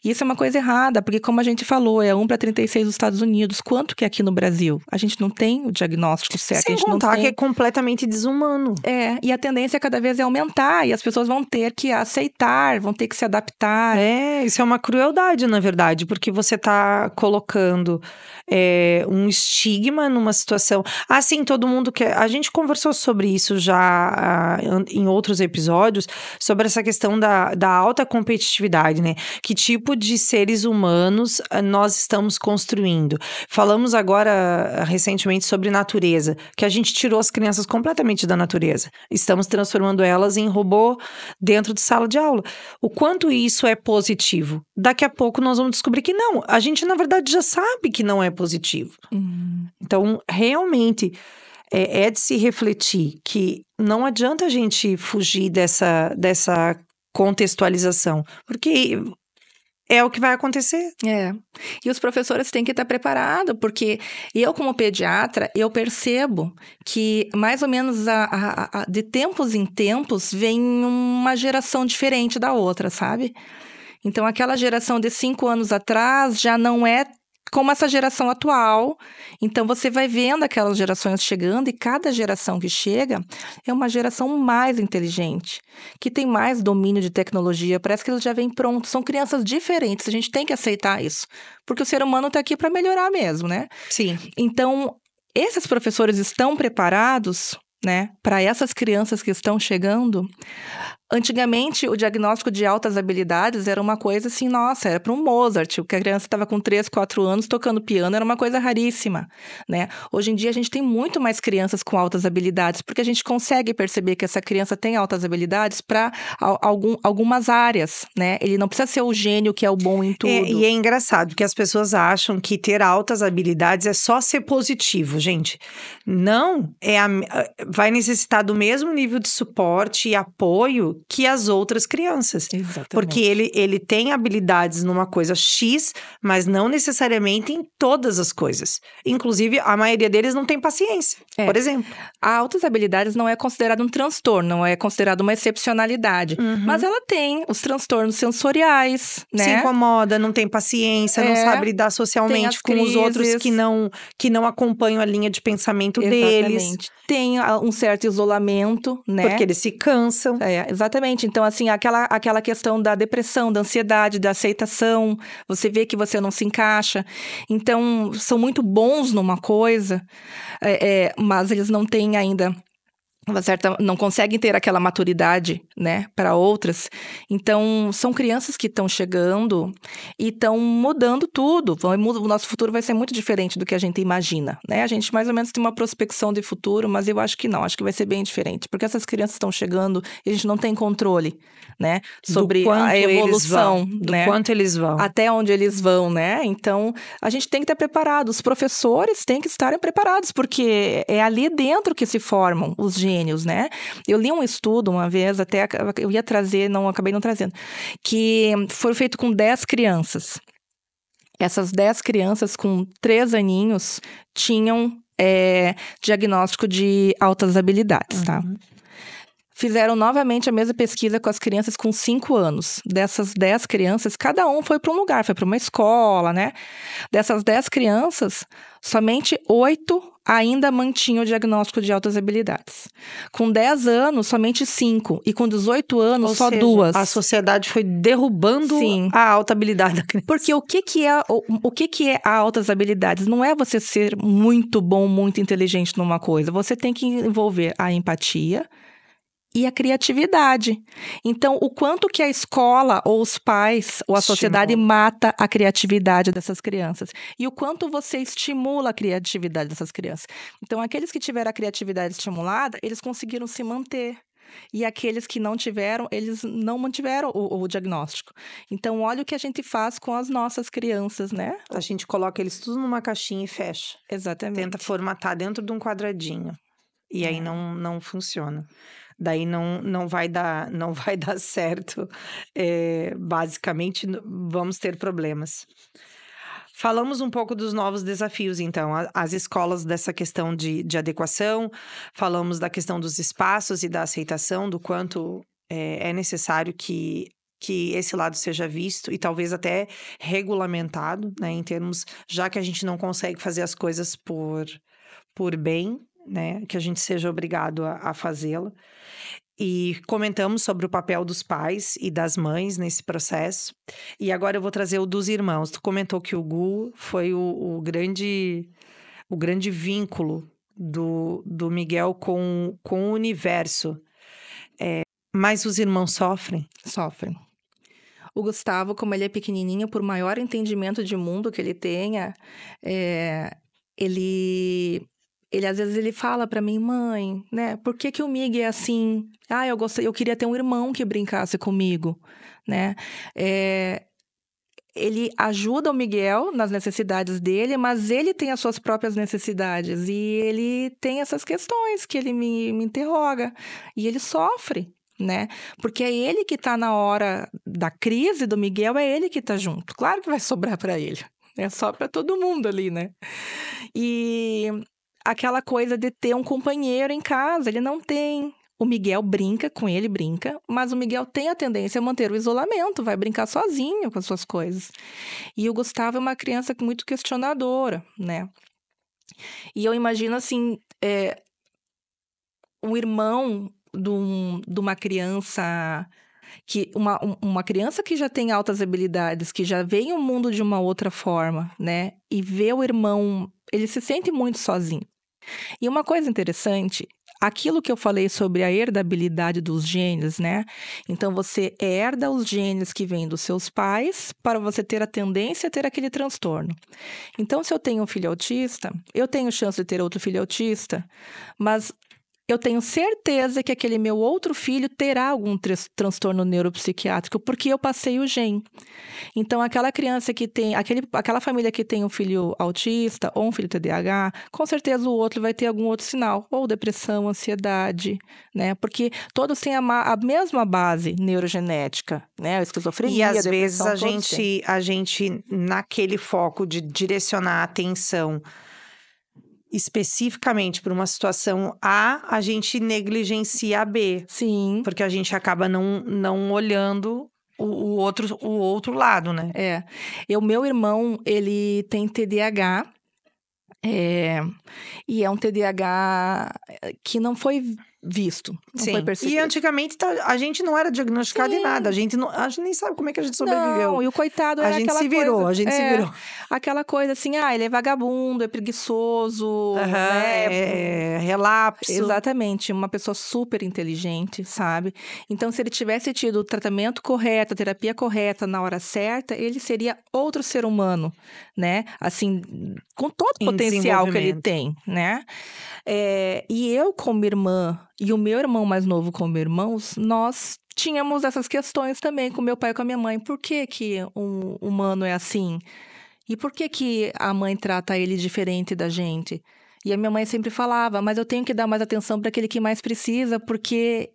E isso é uma coisa errada, porque como a gente falou, é 1 para 36 dos Estados Unidos. Quanto que é aqui no Brasil? A gente não tem o diagnóstico certo. Sem a gente contar não tem... que é completamente desumano. E a tendência cada vez é aumentar, e as pessoas vão ter que aceitar, vão ter que se adaptar. Isso é uma crueldade, na verdade, porque você tá colocando um estigma numa situação... Assim, todo mundo quer... A gente conversou sobre isso já em outros episódios, sobre essa questão da alta competitividade, né? Que tipo de seres humanos nós estamos construindo? Falamos agora, recentemente, sobre natureza, que a gente tirou as crianças completamente da natureza. Estamos transformando elas em robô dentro de sala de aula. O quanto isso é positivo? Daqui a pouco nós vamos descobrir que não. A gente, na verdade, já sabe que não é positivo. Então, realmente... É de se refletir que não adianta a gente fugir dessa contextualização, porque é o que vai acontecer. E os professores têm que estar preparados, porque eu, como pediatra, eu percebo que, mais ou menos, de tempos em tempos, vem uma geração diferente da outra, sabe? Então, aquela geração de 5 anos atrás já não é como essa geração atual. Então, você vai vendo aquelas gerações chegando e cada geração que chega é uma geração mais inteligente, que tem mais domínio de tecnologia. Parece que eles já vêm prontos. São crianças diferentes. A gente tem que aceitar isso, porque o ser humano está aqui para melhorar mesmo, né? Sim. Então, esses professores estão preparados, né, para essas crianças que estão chegando? Antigamente, o diagnóstico de altas habilidades era uma coisa assim, nossa, era para um Mozart, que a criança estava com 3, 4 anos tocando piano, era uma coisa raríssima, né? Hoje em dia, a gente tem muito mais crianças com altas habilidades, porque a gente consegue perceber que essa criança tem altas habilidades para algumas áreas, né? Ele não precisa ser o gênio que é o bom em tudo. E é engraçado, porque as pessoas acham que ter altas habilidades é só ser positivo, gente. Não, vai necessitar do mesmo nível de suporte e apoio que as outras crianças. Exatamente. Porque ele tem habilidades numa coisa X, mas não necessariamente em todas as coisas. Inclusive, a maioria deles não tem paciência, por exemplo. A altas habilidades não é considerado um transtorno, não é considerado uma excepcionalidade. Mas ela tem os transtornos sensoriais, né? Se incomoda, não tem paciência, não sabe lidar socialmente com os outros que não acompanham a linha de pensamento deles. Tem um certo isolamento, né? Porque eles se cansam. Exatamente. Então, assim, aquela questão da depressão, da ansiedade, da aceitação, você vê que você não se encaixa. Então, são muito bons numa coisa, mas eles não têm ainda não conseguem ter aquela maturidade, né, para outras. Então, são crianças que estão chegando e estão mudando tudo. O nosso futuro vai ser muito diferente do que a gente imagina, né? A gente mais ou menos tem uma prospecção de futuro, mas eu acho que não. Acho que vai ser bem diferente, porque essas crianças estão chegando e a gente não tem controle, né, sobre a evolução, do quanto eles vão. Até onde eles vão, né? Então, a gente tem que estar preparado. Os professores têm que estarem preparados, porque é ali dentro que se formam os gênios, né? Eu li um estudo uma vez, até eu ia trazer, acabei não trazendo, que foi feito com 10 crianças. Essas 10 crianças com 3 aninhos tinham diagnóstico de altas habilidades, tá? fizeram novamente a mesma pesquisa com as crianças com 5 anos. Dessas 10 crianças, cada um foi para um lugar, foi para uma escola, né? Dessas 10 crianças, somente 8 ainda mantinham o diagnóstico de altas habilidades. Com 10 anos, somente 5. E com 18 anos, Ou só seja, 2. a sociedade foi derrubando Sim. a alta habilidade da criança. Porque o que é a altas habilidades? Não é você ser muito bom, muito inteligente numa coisa. Você tem que envolver a empatia e a criatividade. Então, o quanto que a escola, ou os pais, ou a sociedade mata a criatividade dessas crianças. E o quanto você estimula a criatividade dessas crianças. Então, aqueles que tiveram a criatividade estimulada, eles conseguiram se manter. E aqueles que não tiveram, eles não mantiveram o diagnóstico. Então, olha o que a gente faz com as nossas crianças, né? A gente coloca eles tudo numa caixinha e fecha. Exatamente. Tenta formatar dentro de um quadradinho. E aí não funciona. Daí não vai dar certo. Basicamente, vamos ter problemas. Falamos um pouco dos novos desafios, então. As escolas dessa questão de adequação. Falamos da questão dos espaços e da aceitação, do quanto é necessário que esse lado seja visto e talvez até regulamentado, né? Em termos, já que a gente não consegue fazer as coisas por bem, né? Que a gente seja obrigado a fazê-la. E comentamos sobre o papel dos pais e das mães nesse processo. E agora eu vou trazer o dos irmãos. Tu comentou que o Gu foi o grande vínculo do Miguel com o universo. Mas os irmãos sofrem? Sofrem. O Gustavo, como ele é pequenininho, por maior entendimento de mundo que ele tenha, ele às vezes ele fala pra mim, mãe, né? Por que o Miguel é assim? Eu queria ter um irmão que brincasse comigo, né? Ele ajuda o Miguel nas necessidades dele, mas ele tem as suas próprias necessidades e ele tem essas questões que ele me interroga e ele sofre, né? Porque é ele que tá na hora da crise do Miguel, é ele que tá junto. Claro que vai sobrar pra ele, é só pra todo mundo ali, né? E aquela coisa de ter um companheiro em casa, ele não tem. O Miguel brinca com ele, mas o Miguel tem a tendência a manter o isolamento, vai brincar sozinho com as suas coisas. E o Gustavo é uma criança muito questionadora, né? E eu imagino, assim, o irmão de uma criança... Uma criança que já tem altas habilidades, que já vê o mundo de uma outra forma, né? E vê o irmão... Ele se sente muito sozinho. E uma coisa interessante, aquilo que eu falei sobre a herdabilidade dos genes, né? Então, você herda os genes que vêm dos seus pais para você ter a tendência a ter aquele transtorno. Então, se eu tenho um filho autista, eu tenho chance de ter outro filho autista, mas eu tenho certeza que aquele meu outro filho terá algum transtorno neuropsiquiátrico, porque eu passei o gene. Então, aquela criança que tem... Aquela família que tem um filho autista ou um filho TDAH, com certeza o outro vai ter algum outro sinal. Ou depressão, ansiedade, né? Porque todos têm a mesma base neurogenética, né? A esquizofrenia, e às depressão, vezes a gente, naquele foco de direcionar a atenção especificamente para uma situação A gente negligencia a B. Sim. Porque a gente acaba não olhando o outro lado, né? O meu irmão, ele tem TDAH. E é um TDAH que não foi visto, não foi percebido. E antigamente a gente não era diagnosticado em nada, a gente nem sabe como é que a gente sobreviveu. Não, e o coitado era aquela coisa... A gente se virou. Aquela coisa assim, ele é vagabundo, é preguiçoso, né? É relapso. Exatamente, uma pessoa super inteligente, sabe? Então, se ele tivesse tido o tratamento correto, a terapia correta na hora certa, ele seria outro ser humano, né? Assim, com todo o potencial que ele tem, né? E eu, como irmã, e o meu irmão mais novo como irmãos, nós tínhamos essas questões também com meu pai e com a minha mãe. Por que um humano é assim? E por que a mãe trata ele diferente da gente? E a minha mãe sempre falava, mas eu tenho que dar mais atenção para aquele que mais precisa, porque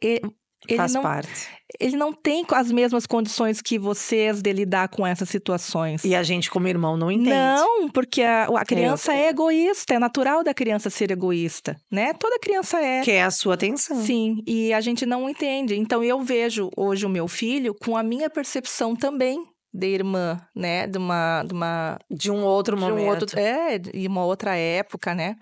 Faz parte. Ele não tem as mesmas condições que vocês de lidar com essas situações. E a gente, como irmão, não entende. Não, porque a criança é egoísta, é natural da criança ser egoísta, né? Toda criança é. Quer a sua atenção. Sim, e a gente não entende. Então, eu vejo hoje o meu filho com a minha percepção também de irmã, né? De um outro momento. E uma outra época, né?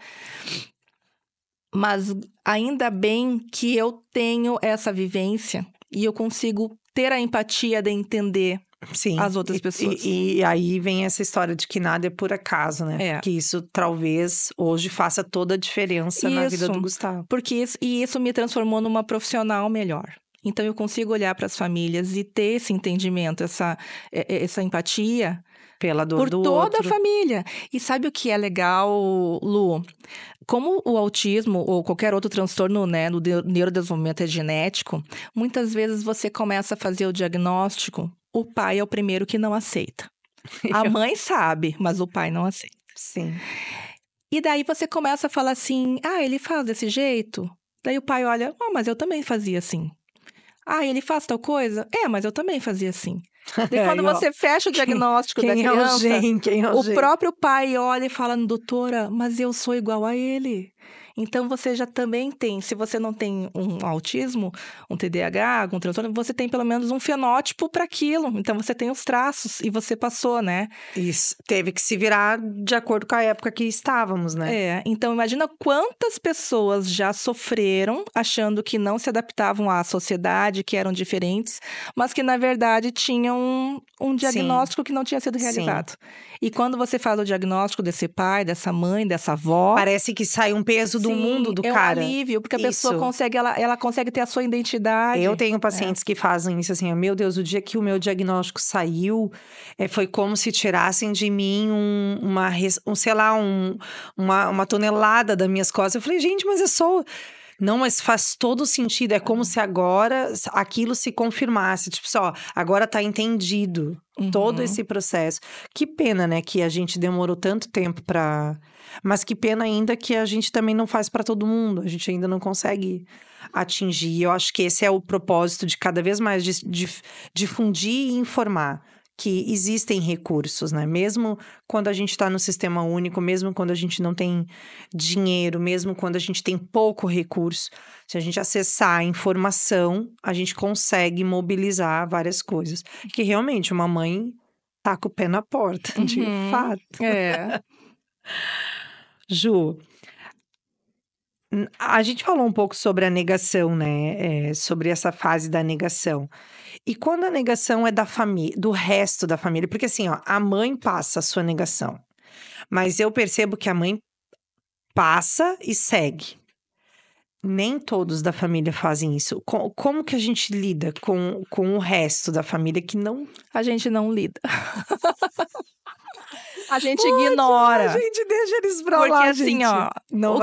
Mas ainda bem que eu tenho essa vivência e eu consigo ter a empatia de entender Sim. as outras pessoas. E aí vem essa história de que nada é por acaso, né? É. Porque isso talvez hoje faça toda a diferença na vida do Gustavo. Porque isso me transformou numa profissional melhor. Então, eu consigo olhar para as famílias e ter esse entendimento, essa empatia pela dor por do toda outro. a família. E sabe o que é legal, Lu? Como o autismo ou qualquer outro transtorno, né, no neurodesenvolvimento é genético, muitas vezes você começa a fazer o diagnóstico, o pai é o primeiro que não aceita. A mãe sabe, mas o pai não aceita. Sim. E daí você começa a falar assim, ele faz desse jeito? Daí o pai olha, mas eu também fazia assim. Ele faz tal coisa? Mas eu também fazia assim. E quando você fecha o diagnóstico da criança, o próprio pai olha e fala, doutora, mas eu sou igual a ele. Então, você já também tem, se você não tem um autismo, um TDAH, algum transtorno, você tem pelo menos um fenótipo para aquilo. Então, você tem os traços e você passou, né? Isso, teve que se virar de acordo com a época que estávamos, né? Então imagina quantas pessoas já sofreram achando que não se adaptavam à sociedade, que eram diferentes, mas que na verdade tinham um diagnóstico que não tinha sido realizado. Sim. E quando você faz o diagnóstico desse pai, dessa mãe, dessa avó... Parece que sai um peso do mundo do cara. É um alívio, porque a pessoa consegue, ela consegue ter a sua identidade. Eu tenho pacientes que fazem isso assim, meu Deus, o dia que o meu diagnóstico saiu, foi como se tirassem de mim uma tonelada das minhas costas. Eu falei, gente, mas é só... Não, mas faz todo sentido. É como se agora aquilo se confirmasse. Tipo, agora tá entendido todo esse processo. Que pena, né, que a gente demorou tanto tempo pra... Mas que pena ainda que a gente também não faz pra todo mundo. A gente ainda não consegue atingir. Eu acho que esse é o propósito de cada vez mais difundir e informar que existem recursos, né? Mesmo quando a gente está no sistema único, mesmo quando a gente não tem dinheiro, mesmo quando a gente tem pouco recurso, se a gente acessar a informação, a gente consegue mobilizar várias coisas. Que realmente uma mãe tá com o pé na porta, de fato. Ju, a gente falou um pouco sobre a negação, né? Sobre essa fase da negação. E quando a negação é da família, do resto da família, porque assim, a mãe passa a sua negação, mas eu percebo que a mãe passa e segue. Nem todos da família fazem isso. Como que a gente lida com o resto da família que não... A gente não lida. A gente ignora. A gente deixa eles pra lá, porque assim,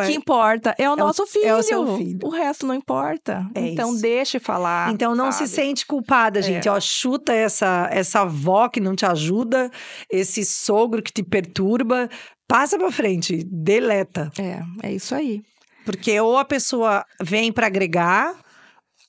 que importa é o nosso filho. É o seu filho. O resto não importa. Então, deixe falar. Então, não se sente culpada, gente. Chuta essa avó que não te ajuda, esse sogro que te perturba. Passa pra frente, deleta. É isso aí. Porque ou a pessoa vem pra agregar...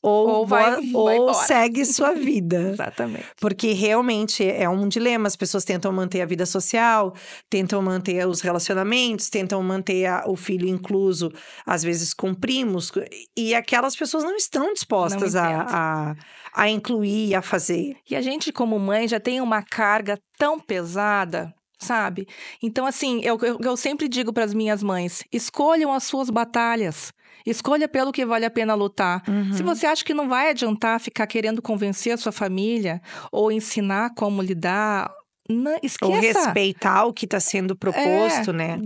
Ou segue sua vida. Exatamente. Porque realmente é um dilema. As pessoas tentam manter a vida social, tentam manter os relacionamentos, tentam manter o filho incluso, às vezes com primos. E aquelas pessoas não estão dispostas a incluir e a fazer. E a gente, como mãe, já tem uma carga tão pesada, sabe? Então, assim, eu sempre digo para as minhas mães, escolham as suas batalhas. Escolha pelo que vale a pena lutar. Se você acha que não vai adiantar ficar querendo convencer a sua família ou ensinar como lidar, não, esqueça. Ou respeitar o que está sendo proposto, né?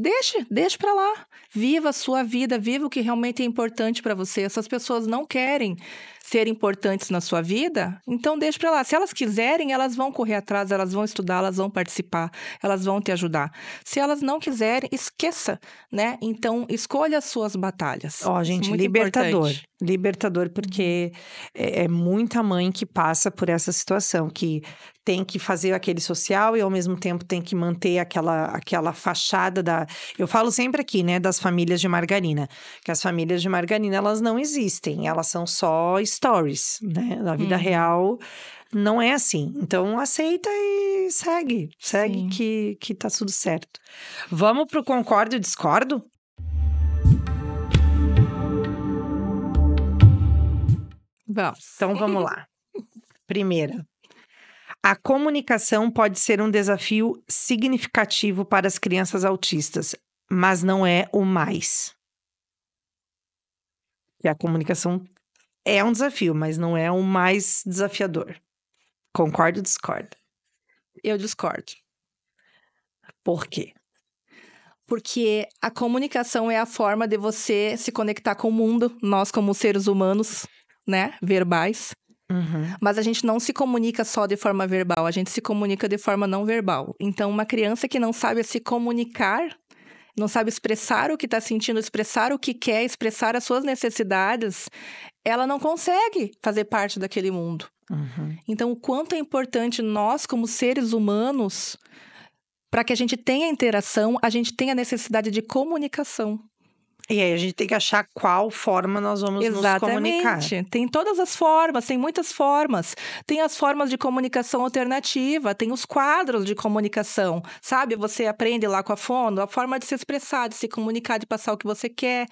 Deixe pra lá. Viva a sua vida, viva o que realmente é importante para você. Essas pessoas não querem ser importantes na sua vida, então deixe pra lá. Se elas quiserem, elas vão correr atrás, elas vão estudar, elas vão participar, elas vão te ajudar. Se elas não quiserem, esqueça, né? Então, escolha as suas batalhas. Gente, libertador. Libertador, porque é muita mãe que passa por essa situação, que tem que fazer aquele social e ao mesmo tempo tem que manter aquela fachada da... Eu falo sempre aqui, né, das famílias de margarina, que as famílias de margarina, elas não existem, elas são só stories, né? Na vida real não é assim. Então aceita e segue. Segue que tá tudo certo. Vamos pro concordo e discordo? Vamos. Então vamos lá. Primeira. A comunicação pode ser um desafio significativo para as crianças autistas, mas não é o mais. E a comunicação é um desafio, mas não é o mais desafiador. Concordo ou discordo? Eu discordo. Por quê? Porque a comunicação é a forma de você se conectar com o mundo, nós como seres humanos, né, verbais. Mas a gente não se comunica só de forma verbal, a gente se comunica de forma não verbal. Então, uma criança que não sabe se comunicar, não sabe expressar o que está sentindo, expressar o que quer, expressar as suas necessidades, ela não consegue fazer parte daquele mundo. Então, o quanto é importante nós, como seres humanos, para que a gente tenha interação, a gente tenha necessidade de comunicação. E aí a gente tem que achar qual forma nós vamos nos comunicar. Exatamente. Tem todas as formas, tem muitas formas. Tem as formas de comunicação alternativa, tem os quadros de comunicação, sabe? Você aprende lá com a fono, a forma de se expressar, de se comunicar, de passar o que você quer.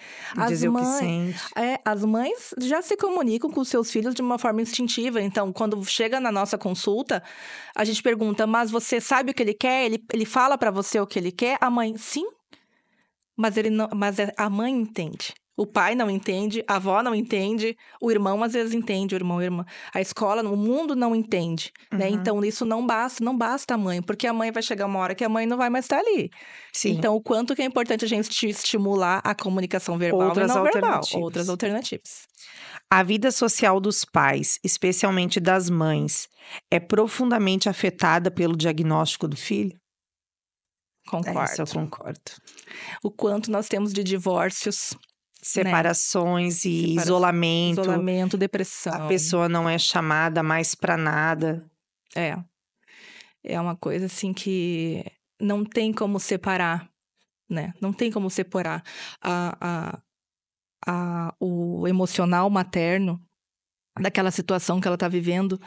Dizer o que sente. As mães já se comunicam com os seus filhos de uma forma instintiva. Então, quando chega na nossa consulta, a gente pergunta, mas você sabe o que ele quer? Ele fala para você o que ele quer? A mãe, sim. Mas a mãe entende. O pai não entende, a avó não entende, o irmão às vezes entende, o irmão, a irmã. A escola, o mundo não entende, né? Então, isso não basta a mãe, porque a mãe vai chegar uma hora que a mãe não vai mais estar ali. Sim. Então, o quanto que é importante a gente estimular a comunicação verbal e não verbal. Outras alternativas. A vida social dos pais, especialmente das mães, é profundamente afetada pelo diagnóstico do filho? Concordo. Isso eu concordo. O quanto nós temos de divórcios, separações e isolamento. Isolamento, depressão. A pessoa não é chamada mais pra nada. É uma coisa assim que não tem como separar, né? Não tem como separar o emocional materno daquela situação que ela tá vivendo.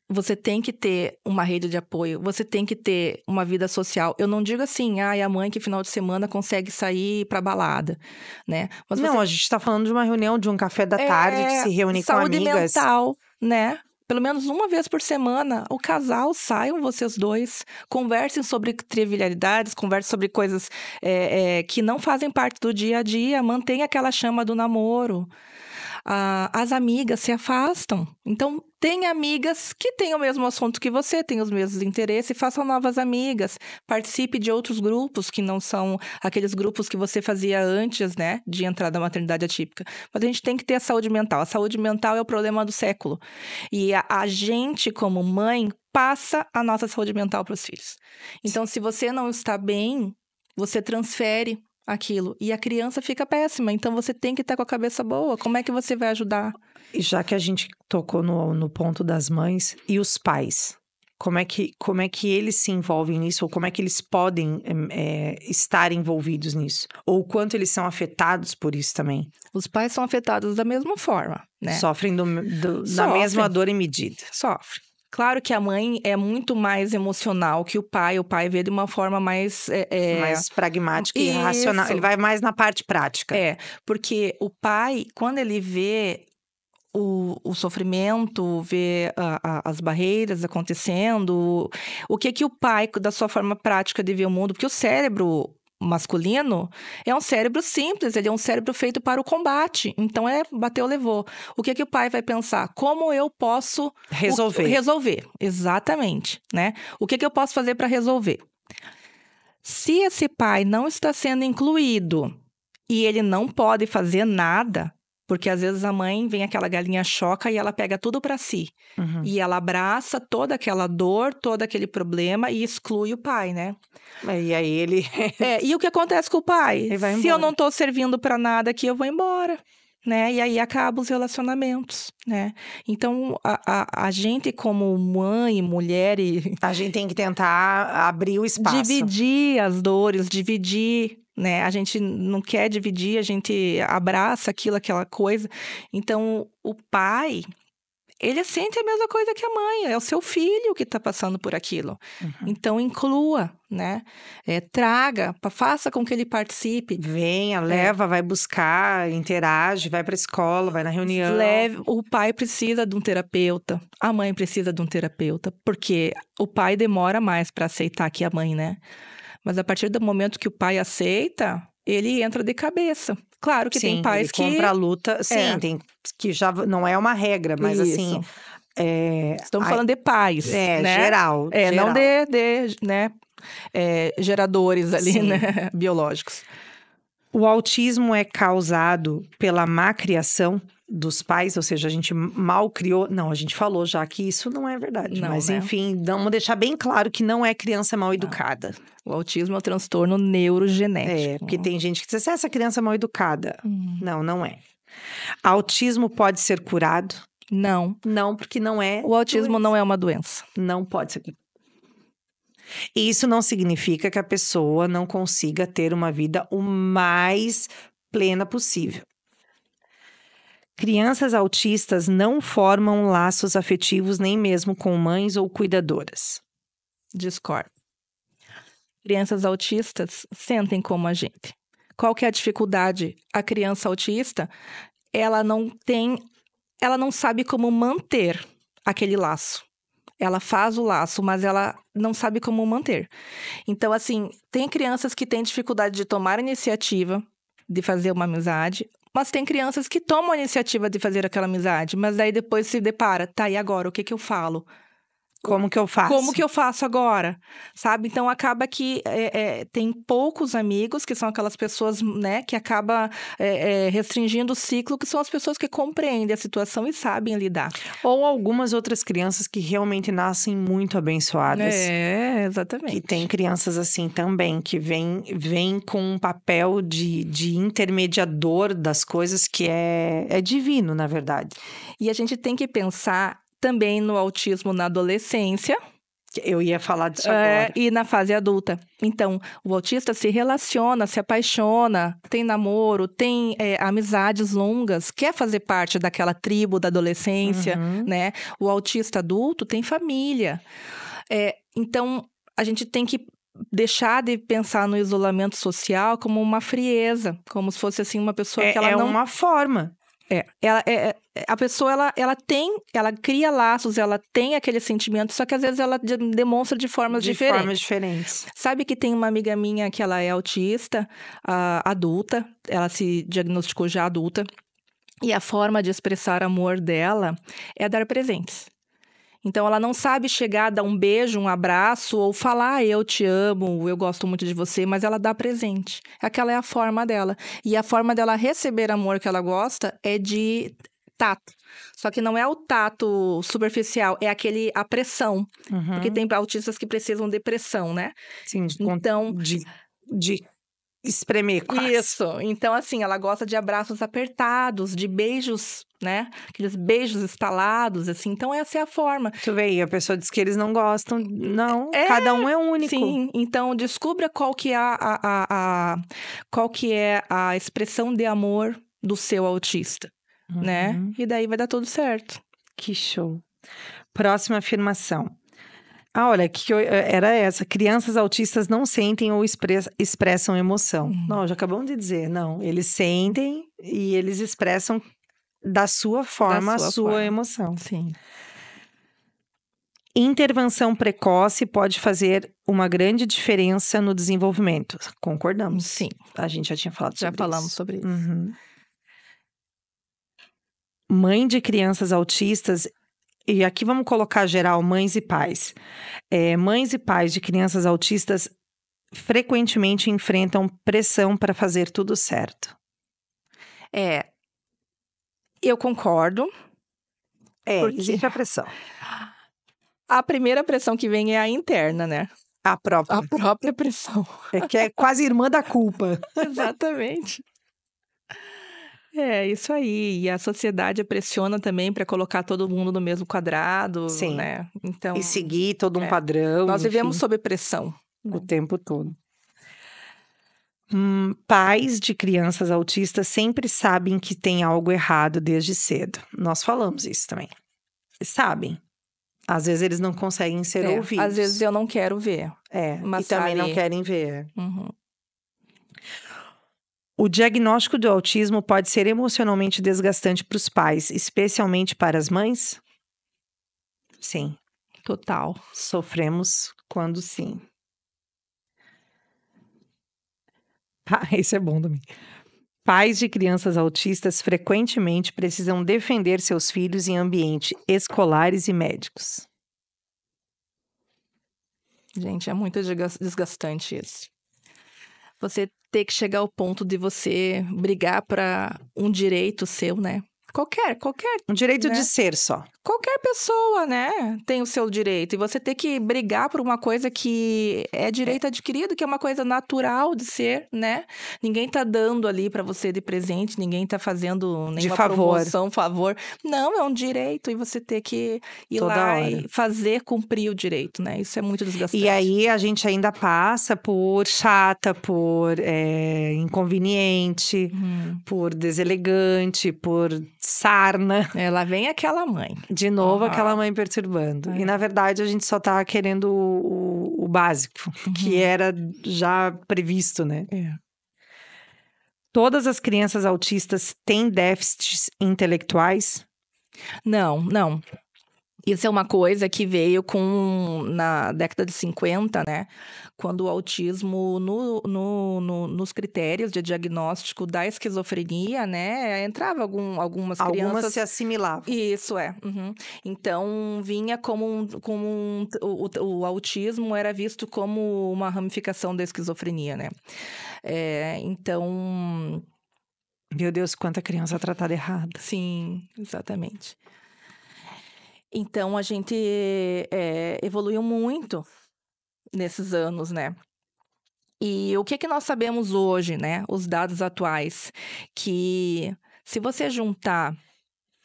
Você tem que ter uma rede de apoio, você tem que ter uma vida social. Eu não digo assim, é a mãe que final de semana consegue sair pra balada, né? Mas não, a gente tá falando de uma reunião, de um café da tarde, que se reúne com amigas. Saúde mental, né? Pelo menos uma vez por semana, o casal, saiam vocês dois, conversem sobre trivialidades, conversem sobre coisas que não fazem parte do dia a dia, mantenha aquela chama do namoro. As amigas se afastam. Então, tem amigas que têm o mesmo assunto que você, têm os mesmos interesses, façam novas amigas. Participe de outros grupos que não são aqueles grupos que você fazia antes, né, de entrar na maternidade atípica. Mas a gente tem que ter a saúde mental. A saúde mental é o problema do século. E a gente, como mãe, passa a nossa saúde mental para os filhos. Então, se você não está bem, você transfere aquilo. E a criança fica péssima. Então, você tem que estar com a cabeça boa. Como é que você vai ajudar? E já que a gente tocou no ponto das mães, e os pais? Como é que eles se envolvem nisso? Ou como é que eles podem estar envolvidos nisso? Ou o quanto eles são afetados por isso também? Os pais são afetados da mesma forma, né? Sofrem da mesma dor e medida. Sofrem. Claro que a mãe é muito mais emocional que o pai. O pai vê de uma forma mais... mais pragmática e racional. Ele vai mais na parte prática. Porque o pai, quando ele vê o sofrimento, vê as barreiras acontecendo, o que o pai, da sua forma prática de ver o mundo... Porque o cérebro masculino é um cérebro simples, ele é um cérebro feito para o combate. Então, bateu, levou. O que o pai vai pensar? Como eu posso... Resolver, exatamente, né? O que eu posso fazer para resolver? Se esse pai não está sendo incluído e ele não pode fazer nada, porque às vezes a mãe vem aquela galinha choca e ela pega tudo para si. E ela abraça toda aquela dor, todo aquele problema e exclui o pai, né? E aí ele... e o que acontece com o pai? Ele vai Se embora. eu não tô servindo para nada aqui, eu vou embora, né? E aí acabam os relacionamentos, né? Então, a gente como mãe, mulher e... A gente tem que tentar abrir o espaço. Dividir as dores, dividir... né? A gente não quer dividir, a gente abraça aquela coisa. Então, o pai, ele sente a mesma coisa que a mãe, é o seu filho que está passando por aquilo. Então, inclua, né? Traga, faça com que ele participe. Venha, leva, vai buscar, interage, vai para a escola, vai na reunião. O pai precisa de um terapeuta, a mãe precisa de um terapeuta, porque o pai demora mais para aceitar que a mãe, né? Mas a partir do momento que o pai aceita, ele entra de cabeça. Claro que tem pais que... compra a luta. Sim, tem que já não é uma regra, mas assim... Estamos falando de pais, né? Geral. Não né, geradores ali, né, biológicos. O autismo é causado pela má criação dos pais, ou seja, a gente mal criou. Não, a gente falou já que isso não é verdade. Não, mas, né? enfim, vamos deixar bem claro que não é criança mal educada. O autismo é um transtorno neurogenético. Porque tem gente que diz assim, essa criança é mal educada. Não, não é. Autismo pode ser curado? Não. Não, porque não é. O autismo não é uma doença. Não pode ser. E isso não significa que a pessoa não consiga ter uma vida o mais plena possível. Crianças autistas não formam laços afetivos nem mesmo com mães ou cuidadoras. Discordo. Crianças autistas sentem como a gente. Qual que é a dificuldade? A criança autista, ela não sabe como manter aquele laço. Ela faz o laço, mas ela não sabe como manter. Então, assim, tem crianças que têm dificuldade de tomar iniciativa, de fazer uma amizade, mas tem crianças que tomam a iniciativa de fazer aquela amizade, mas daí depois se depara, tá, e agora? O que eu falo? Como que eu faço? Como que eu faço agora? Sabe? Então, acaba que tem poucos amigos, que são aquelas pessoas, né, que acaba restringindo o ciclo, que são as pessoas que compreendem a situação e sabem lidar. Ou algumas outras crianças que realmente nascem muito abençoadas. Exatamente. Que tem crianças assim também, que vêm com um papel de intermediador das coisas que é divino, na verdade. E a gente tem que pensar também no autismo na adolescência. Eu ia falar disso agora. E na fase adulta. Então, o autista se relaciona, se apaixona, tem namoro, tem amizades longas, quer fazer parte daquela tribo da adolescência, né? O autista adulto tem família. Então, a gente tem que deixar de pensar no isolamento social como uma frieza, como se fosse assim uma pessoa que ela não... É uma forma. A pessoa, ela cria laços, ela tem aquele sentimento, só que às vezes ela demonstra de formas diferentes. Sabe que tem uma amiga minha que ela é autista, adulta, ela se diagnosticou já adulta, e a forma de expressar amor dela é dar presentes. Então, ela não sabe chegar, dar um beijo, um abraço, ou falar, eu te amo, eu gosto muito de você, mas ela dá presente. Aquela é a forma dela. E a forma dela receber amor que ela gosta é de tato. Só que não é o tato superficial, é a pressão. Porque tem autistas que precisam de pressão, né? Sim, então, de espremer quase. Isso. Então, assim, ela gosta de abraços apertados, de beijos, né? Aqueles beijos estalados, assim. Então, essa é a forma. Tu vê aí, a pessoa diz que eles não gostam. Não, cada um é único. Sim, então descubra qual que é a expressão de amor do seu autista, né? E daí vai dar tudo certo. Que show. Próxima afirmação. Olha, era essa. Crianças autistas não sentem ou expressam emoção. Não, já acabamos de dizer. Não, eles sentem e eles expressam da sua forma a sua emoção. Sim. Intervenção precoce pode fazer uma grande diferença no desenvolvimento. Concordamos? Sim. A gente já tinha falado sobre isso. Já falamos sobre isso. Mãe de crianças autistas... E aqui vamos colocar geral, mães e pais. Mães e pais de crianças autistas frequentemente enfrentam pressão para fazer tudo certo. Eu concordo. Porque existe a pressão. A primeira pressão que vem é a interna, né? A própria. A própria pressão. Que é quase irmã da culpa. Exatamente. Isso aí. E a sociedade pressiona também para colocar todo mundo no mesmo quadrado, Sim. né? Então, e seguir todo um padrão. Nós vivemos sob pressão. O tempo todo. Pais de crianças autistas sempre sabem que tem algo errado desde cedo. Nós falamos isso também. Sabem. Às vezes eles não conseguem ser ouvidos. Às vezes eu não quero ver. E também não querem ver. Uhum. O diagnóstico do autismo pode ser emocionalmente desgastante para os pais, especialmente para as mães? Sim. Total. Sofremos quando sim. Isso é bom também. Pais de crianças autistas frequentemente precisam defender seus filhos em ambientes escolares e médicos. Gente, é muito desgastante isso. Você ter que chegar ao ponto de você brigar para um direito seu, né? Qualquer, Um direito né? de ser só. Qualquer pessoa, né, tem o seu direito. E você ter que brigar por uma coisa que é direito adquirido, que é uma coisa natural de ser, né? Ninguém tá dando ali para você de presente, ninguém tá fazendo nenhuma promoção, favor. Não, é um direito e você ter que ir Toda lá hora. e fazer cumprir o direito, né? Isso é muito desgastante. E aí a gente ainda passa por chata, por inconveniente, por deselegante, por sarna. Lá vem aquela mãe. De novo, aquela mãe perturbando. E, na verdade, a gente só tá querendo o básico, que era já previsto, né? Todas as crianças autistas têm déficits intelectuais? Não. Isso é uma coisa que veio na década de 50, né? Quando o autismo, nos critérios de diagnóstico da esquizofrenia, né? Entrava algumas crianças... Algumas se assimilavam. Isso, Então, vinha o autismo era visto como uma ramificação da esquizofrenia, né? Então... Meu Deus, quanta criança tratada errada. Sim, exatamente. Então, a gente evoluiu muito nesses anos, né? E o que nós sabemos hoje, né? Os dados atuais, que se você juntar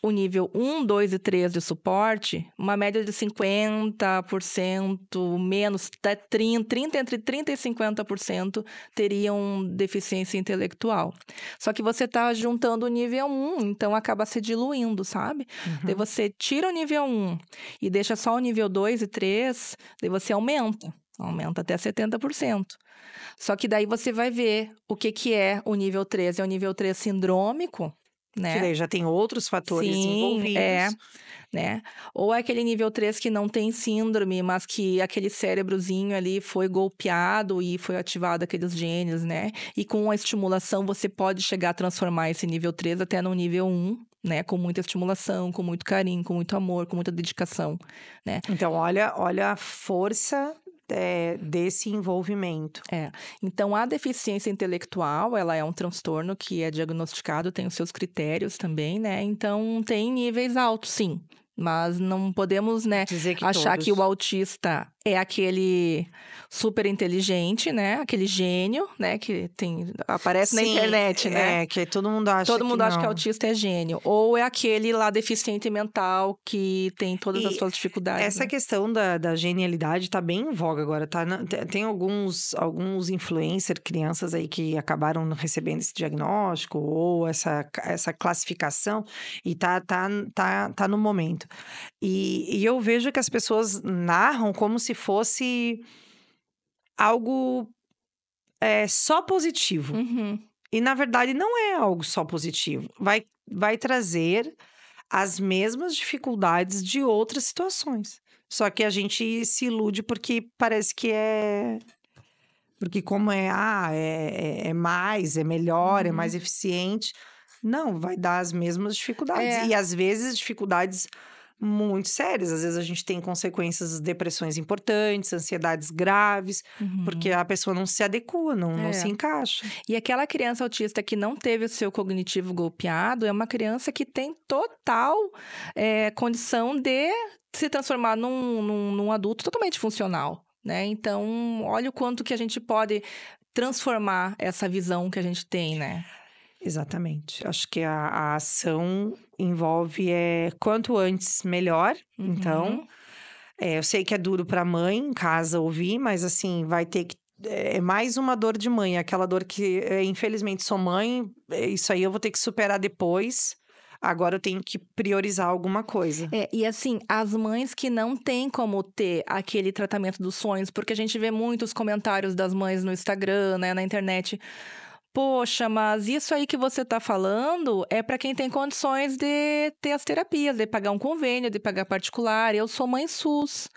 o nível 1, 2 e 3 de suporte, uma média de 50%, menos, até 30, entre 30% e 50% teriam deficiência intelectual. Só que você está juntando o nível 1, então acaba se diluindo, sabe? Daí você tira o nível 1 e deixa só o nível 2 e 3, daí você aumenta até 70%. Só que daí você vai ver o que é o nível 3, é o nível 3 sindrômico, né? Que daí já tem outros fatores envolvidos. Né? Ou é aquele nível 3 que não tem síndrome, mas que aquele cérebrozinho ali foi golpeado e foi ativado aqueles genes, né? E com a estimulação você pode chegar a transformar esse nível 3 até no nível 1, né? Com muita estimulação, com muito carinho, com muito amor, com muita dedicação, né? Então, olha a força desse envolvimento. Então, a deficiência intelectual, ela é um transtorno que é diagnosticado, tem os seus critérios também, né? Então, tem níveis altos, sim. Mas não podemos, né, achar que o autista é aquele super inteligente, né? Aquele gênio, né? Que aparece na internet, né? Que todo mundo acha que autista é gênio. Ou é aquele lá deficiente mental que tem todas as suas dificuldades. Essa questão da genialidade tá bem em voga agora, tá? Tem alguns influencers, crianças aí que acabaram recebendo esse diagnóstico ou essa classificação e tá no momento. E eu vejo que as pessoas narram como se fosse algo só positivo. E, na verdade, não é algo só positivo. Vai trazer as mesmas dificuldades de outras situações. Só que a gente se ilude porque parece que é... Porque como é mais, é melhor, é mais eficiente. Não, vai dar as mesmas dificuldades. E, às vezes, dificuldades muito sérias. Às vezes a gente tem consequências, depressões importantes, ansiedades graves, porque a pessoa não se adequa, não se encaixa. E aquela criança autista que não teve o seu cognitivo golpeado é uma criança que tem total condição de se transformar num adulto totalmente funcional, né? Então, olha o quanto que a gente pode transformar essa visão que a gente tem, né? Exatamente. Acho que a ação envolve quanto antes, melhor. Então, eu sei que é duro para a mãe em casa ouvir, mas assim, vai ter que é mais uma dor de mãe, aquela dor que, infelizmente, sou mãe, isso aí eu vou ter que superar depois. Agora eu tenho que priorizar alguma coisa. E assim, as mães que não têm como ter aquele tratamento dos sonhos, porque a gente vê muitos comentários das mães no Instagram, né, na internet. Poxa, mas isso aí que você tá falando é para quem tem condições de ter as terapias, de pagar um convênio, de pagar particular. Eu sou mãe SUS.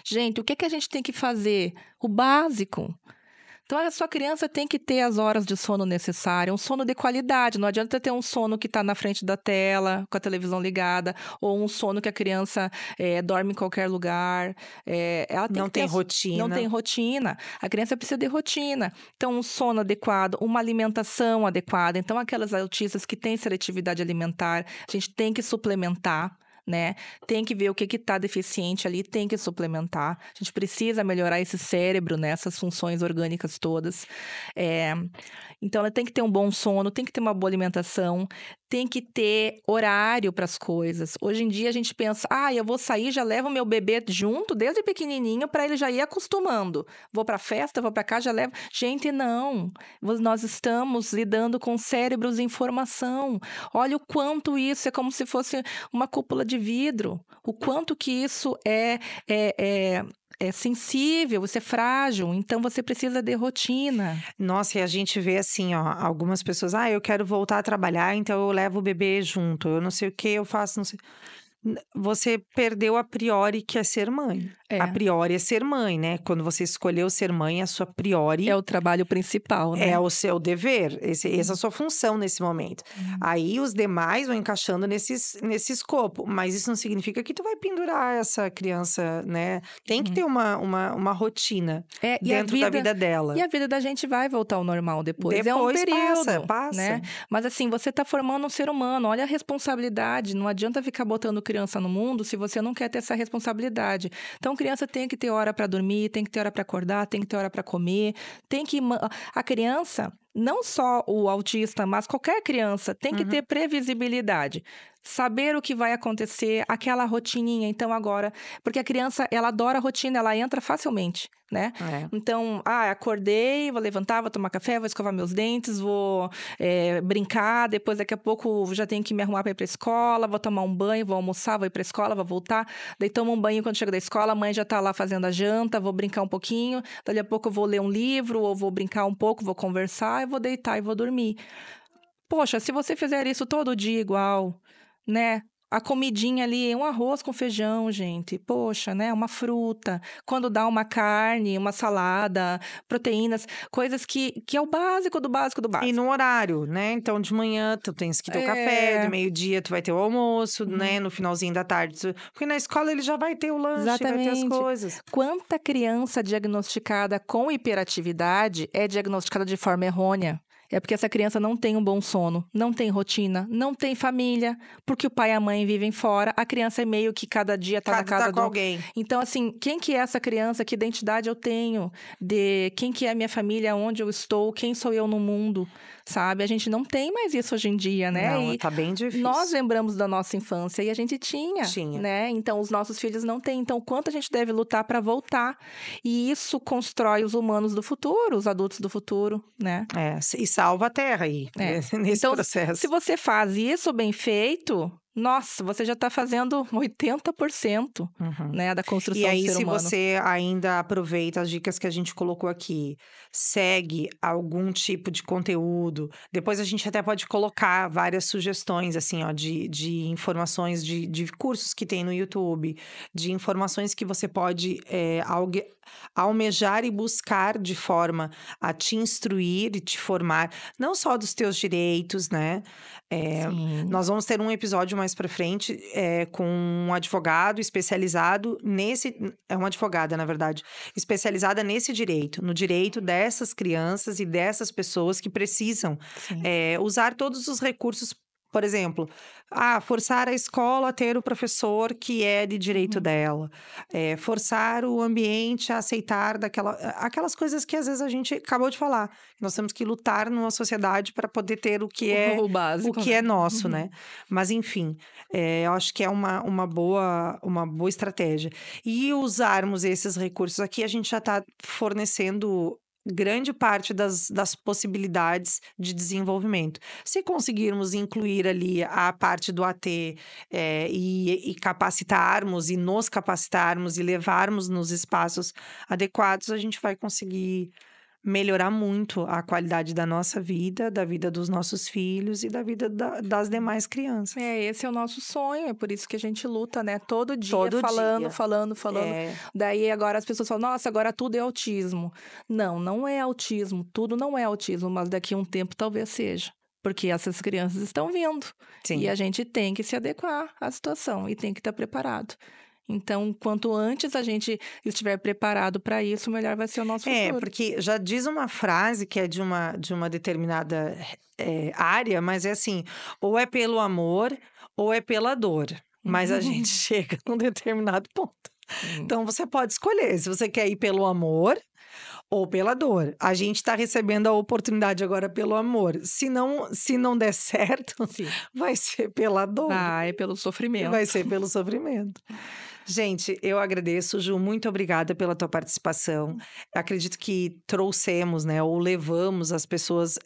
Gente, o que que a gente tem que fazer? O básico. Então, a sua criança tem que ter as horas de sono necessárias, um sono de qualidade. Não adianta ter um sono que está na frente da tela, com a televisão ligada, ou um sono que a criança dorme em qualquer lugar. Ela tem Não que ter tem rotina. Não tem rotina. A criança precisa de rotina. Então, um sono adequado, uma alimentação adequada. Então, aquelas autistas que têm seletividade alimentar, a gente tem que suplementar. Né? Tem que ver o que está deficiente ali, tem que suplementar. A gente precisa melhorar esse cérebro, né? Essas funções orgânicas todas. Então, ela tem que ter um bom sono, tem que ter uma boa alimentação, tem que ter horário para as coisas. Hoje em dia, a gente pensa, eu vou sair, já levo meu bebê junto, desde pequenininho, para ele já ir acostumando. Vou para festa, vou para casa, já levo. Gente, não. Nós estamos lidando com cérebros em formação. Olha o quanto isso é como se fosse uma cúpula de vidro. O quanto que isso é sensível, você é frágil, então você precisa de rotina. Nossa, e a gente vê assim, ó, algumas pessoas, eu quero voltar a trabalhar, então eu levo o bebê junto, eu não sei o que eu faço, não sei. Você perdeu a priori que é ser mãe. A priori é ser mãe, né? Quando você escolheu ser mãe, a sua priori é o trabalho principal, né? é o seu dever, essa é a sua função nesse momento. Aí os demais vão encaixando nesse escopo, mas isso não significa que tu vai pendurar essa criança, né? Tem que ter uma rotina dentro da vida dela. E a vida da gente vai voltar ao normal depois. É um Depois período, passa. né? Mas assim, você tá formando um ser humano, olha a responsabilidade, não adianta ficar botando criança no mundo se você não quer ter essa responsabilidade. Então, criança tem que ter hora para dormir, tem que ter hora para acordar, tem que ter hora para comer, tem que a criança, não só o autista, mas qualquer criança tem que ter previsibilidade. Saber o que vai acontecer, aquela rotininha. Então, agora... Porque a criança, ela adora a rotina, ela entra facilmente, né? Então, acordei, vou levantar, vou tomar café, vou escovar meus dentes, vou brincar, depois daqui a pouco já tenho que me arrumar para ir para a escola, vou tomar um banho, vou almoçar, vou ir para a escola, vou voltar, daí tomo um banho quando chego da escola, a mãe já tá lá fazendo a janta, vou brincar um pouquinho, dali a pouco eu vou ler um livro, ou vou brincar um pouco, vou conversar, eu vou deitar e vou dormir. Poxa, se você fizer isso todo dia igual, né? A comidinha ali, um arroz com feijão, gente. Poxa, né? Uma fruta. Quando dá uma carne, uma salada, proteínas, coisas que é o básico do básico do básico. E no horário, né? Então, de manhã, tu tens que ter o café, de meio-dia, tu vai ter o almoço, né? No finalzinho da tarde. Porque na escola ele já vai ter o lanche, Exatamente. vai ter as coisas. Quanta criança diagnosticada com hiperatividade é diagnosticada de forma errônea? É porque essa criança não tem um bom sono, não tem rotina, não tem família, porque o pai e a mãe vivem fora, a criança é meio que cada dia tá na casa com alguém. Então, assim, quem que é essa criança? Que identidade eu tenho? De quem que é a minha família? Onde eu estou? Quem sou eu no mundo? Sabe? A gente não tem mais isso hoje em dia, né? Não, tá bem difícil. Nós lembramos da nossa infância e a gente tinha, né? Então, os nossos filhos não têm. Então, quanto a gente deve lutar para voltar? E isso constrói os humanos do futuro, os adultos do futuro, né? E salva a Terra aí, nesse processo. Se você faz isso bem feito, nossa, você já está fazendo 80%, né, da construção do ser humano. E aí, se você ainda aproveita as dicas que a gente colocou aqui, segue algum tipo de conteúdo, depois a gente até pode colocar várias sugestões, assim, ó, de informações de cursos que tem no YouTube, de informações que você pode almejar e buscar de forma a te instruir e te formar, não só dos teus direitos, né? Nós vamos ter um episódio mais pra frente com um advogado especializado nesse... É uma advogada, na verdade. Especializada nesse direito. No direito dessas crianças e dessas pessoas que precisam usar todos os recursos. Por exemplo, forçar a escola a ter o professor que é de direito dela. Forçar o ambiente a aceitar aquelas coisas que às vezes a gente acabou de falar. Nós temos que lutar numa sociedade para poder ter o que é o básico, o que é nosso, né? Mas enfim, eu acho que é uma boa estratégia. E usarmos esses recursos aqui, a gente já está fornecendo grande parte das possibilidades de desenvolvimento. Se conseguirmos incluir ali a parte do AT e capacitarmos e nos capacitarmos e levarmos nos espaços adequados, a gente vai conseguir melhorar muito a qualidade da nossa vida, da vida dos nossos filhos e da vida das demais crianças. Esse é o nosso sonho, é por isso que a gente luta, né? Todo dia Todo falando. dia. Daí agora as pessoas falam, nossa, agora tudo é autismo. Não, não é autismo, tudo não é autismo, mas daqui a um tempo talvez seja. Porque essas crianças estão vindo. Sim. E a gente tem que se adequar à situação e tem que estar preparado. Então, quanto antes a gente estiver preparado para isso, melhor vai ser o nosso futuro. Porque já diz uma frase que é de uma determinada área, mas é assim, ou é pelo amor ou é pela dor. Mas a gente chega num determinado ponto. Então, você pode escolher se você quer ir pelo amor ou pela dor. A gente está recebendo a oportunidade agora pelo amor. Se não der certo, vai ser pela dor. Vai pelo sofrimento. Vai ser pelo sofrimento. Gente, eu agradeço, Ju, muito obrigada pela tua participação. Acredito que trouxemos, né, ou levamos as pessoas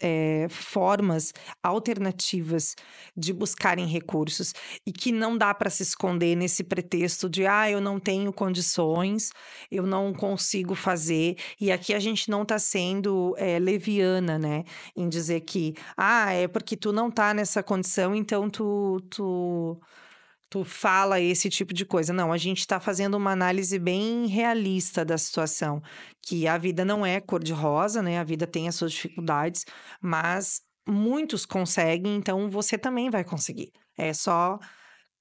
formas alternativas de buscarem recursos e que não dá para se esconder nesse pretexto de eu não tenho condições, eu não consigo fazer. E aqui a gente não está sendo leviana, né, em dizer que é porque tu não tá nessa condição, então tu fala esse tipo de coisa. Não, a gente está fazendo uma análise bem realista da situação, que a vida não é cor-de-rosa, né? A vida tem as suas dificuldades, mas muitos conseguem, então você também vai conseguir. É só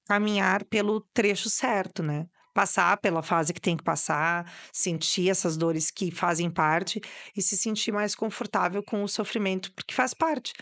caminhar pelo trecho certo, né? Passar pela fase que tem que passar, sentir essas dores que fazem parte e se sentir mais confortável com o sofrimento, porque faz parte.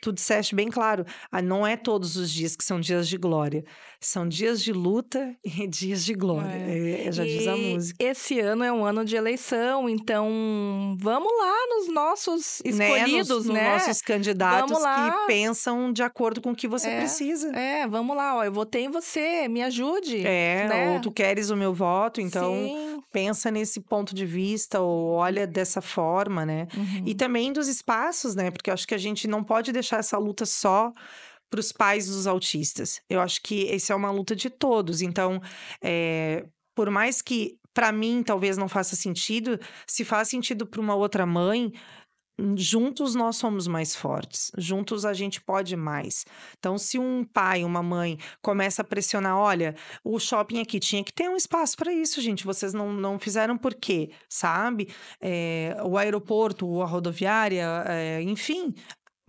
Tu disseste bem claro, não é todos os dias que são dias de glória. São dias de luta e dias de glória. Já diz a música. Esse ano é um ano de eleição, então vamos lá nos nossos escolhidos, Nos nossos candidatos que pensam de acordo com o que você precisa. Vamos lá, eu votei em você, me ajude. Né? Ou tu queres o meu voto, então pensa nesse ponto de vista, ou olha dessa forma, né? E também dos espaços, né? Porque eu acho que a gente não pode deixar essa luta só para os pais dos autistas. Eu acho que essa é uma luta de todos. Então, por mais que para mim talvez não faça sentido, se faz sentido para uma outra mãe, juntos nós somos mais fortes, juntos a gente pode mais. Então, se um pai, uma mãe começa a pressionar, olha, o shopping aqui tinha que ter um espaço para isso, gente, vocês não fizeram por quê, sabe? O aeroporto, a rodoviária, enfim,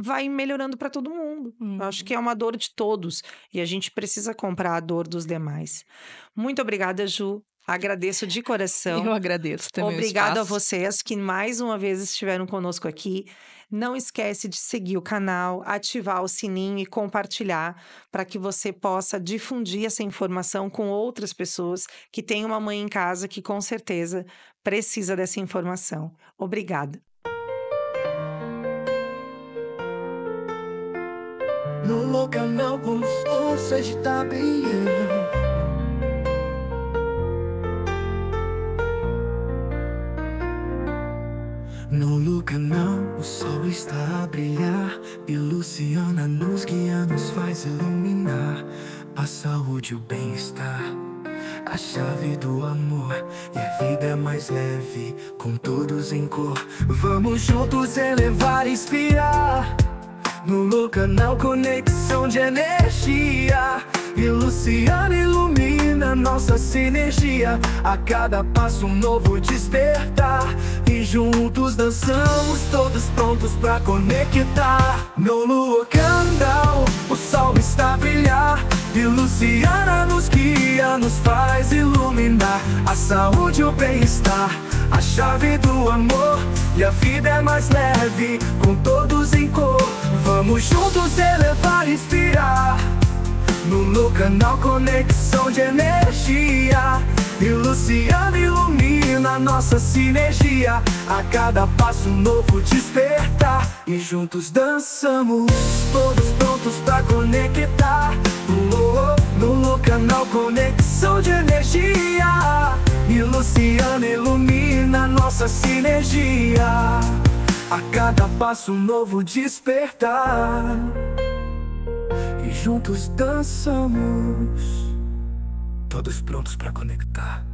vai melhorando para todo mundo. Eu acho que é uma dor de todos e a gente precisa comprar a dor dos demais. Muito obrigada, Ju. Agradeço de coração. Eu agradeço também. Obrigada a vocês que mais uma vez estiveram conosco aqui. Não esquece de seguir o canal, ativar o sininho e compartilhar para que você possa difundir essa informação com outras pessoas que têm uma mãe em casa que com certeza precisa dessa informação. Obrigada. No canal com força de Tabião. No canal o sol está a brilhar e Luciana nos guia, nos faz iluminar a saúde e o bem-estar, a chave do amor e a vida é mais leve com todos em cor. Vamos juntos elevar e inspirar. No canal conexão de energia e Luciana ilumina nossa sinergia. A cada passo um novo despertar e juntos dançamos, todos prontos pra conectar. No canal o sol está a brilhar e Luciana nos guia, nos faz iluminar a saúde e o bem-estar, a chave do amor e a vida é mais leve com todos em cor. Vamos juntos elevar e inspirar. No canal conexão de energia e Luciana ilumina nossa sinergia. A cada passo um novo despertar e juntos dançamos, todos prontos pra conectar. No canal conexão de energia, e Luciano ilumina nossa sinergia. A cada passo um novo despertar, e juntos dançamos, todos prontos pra conectar.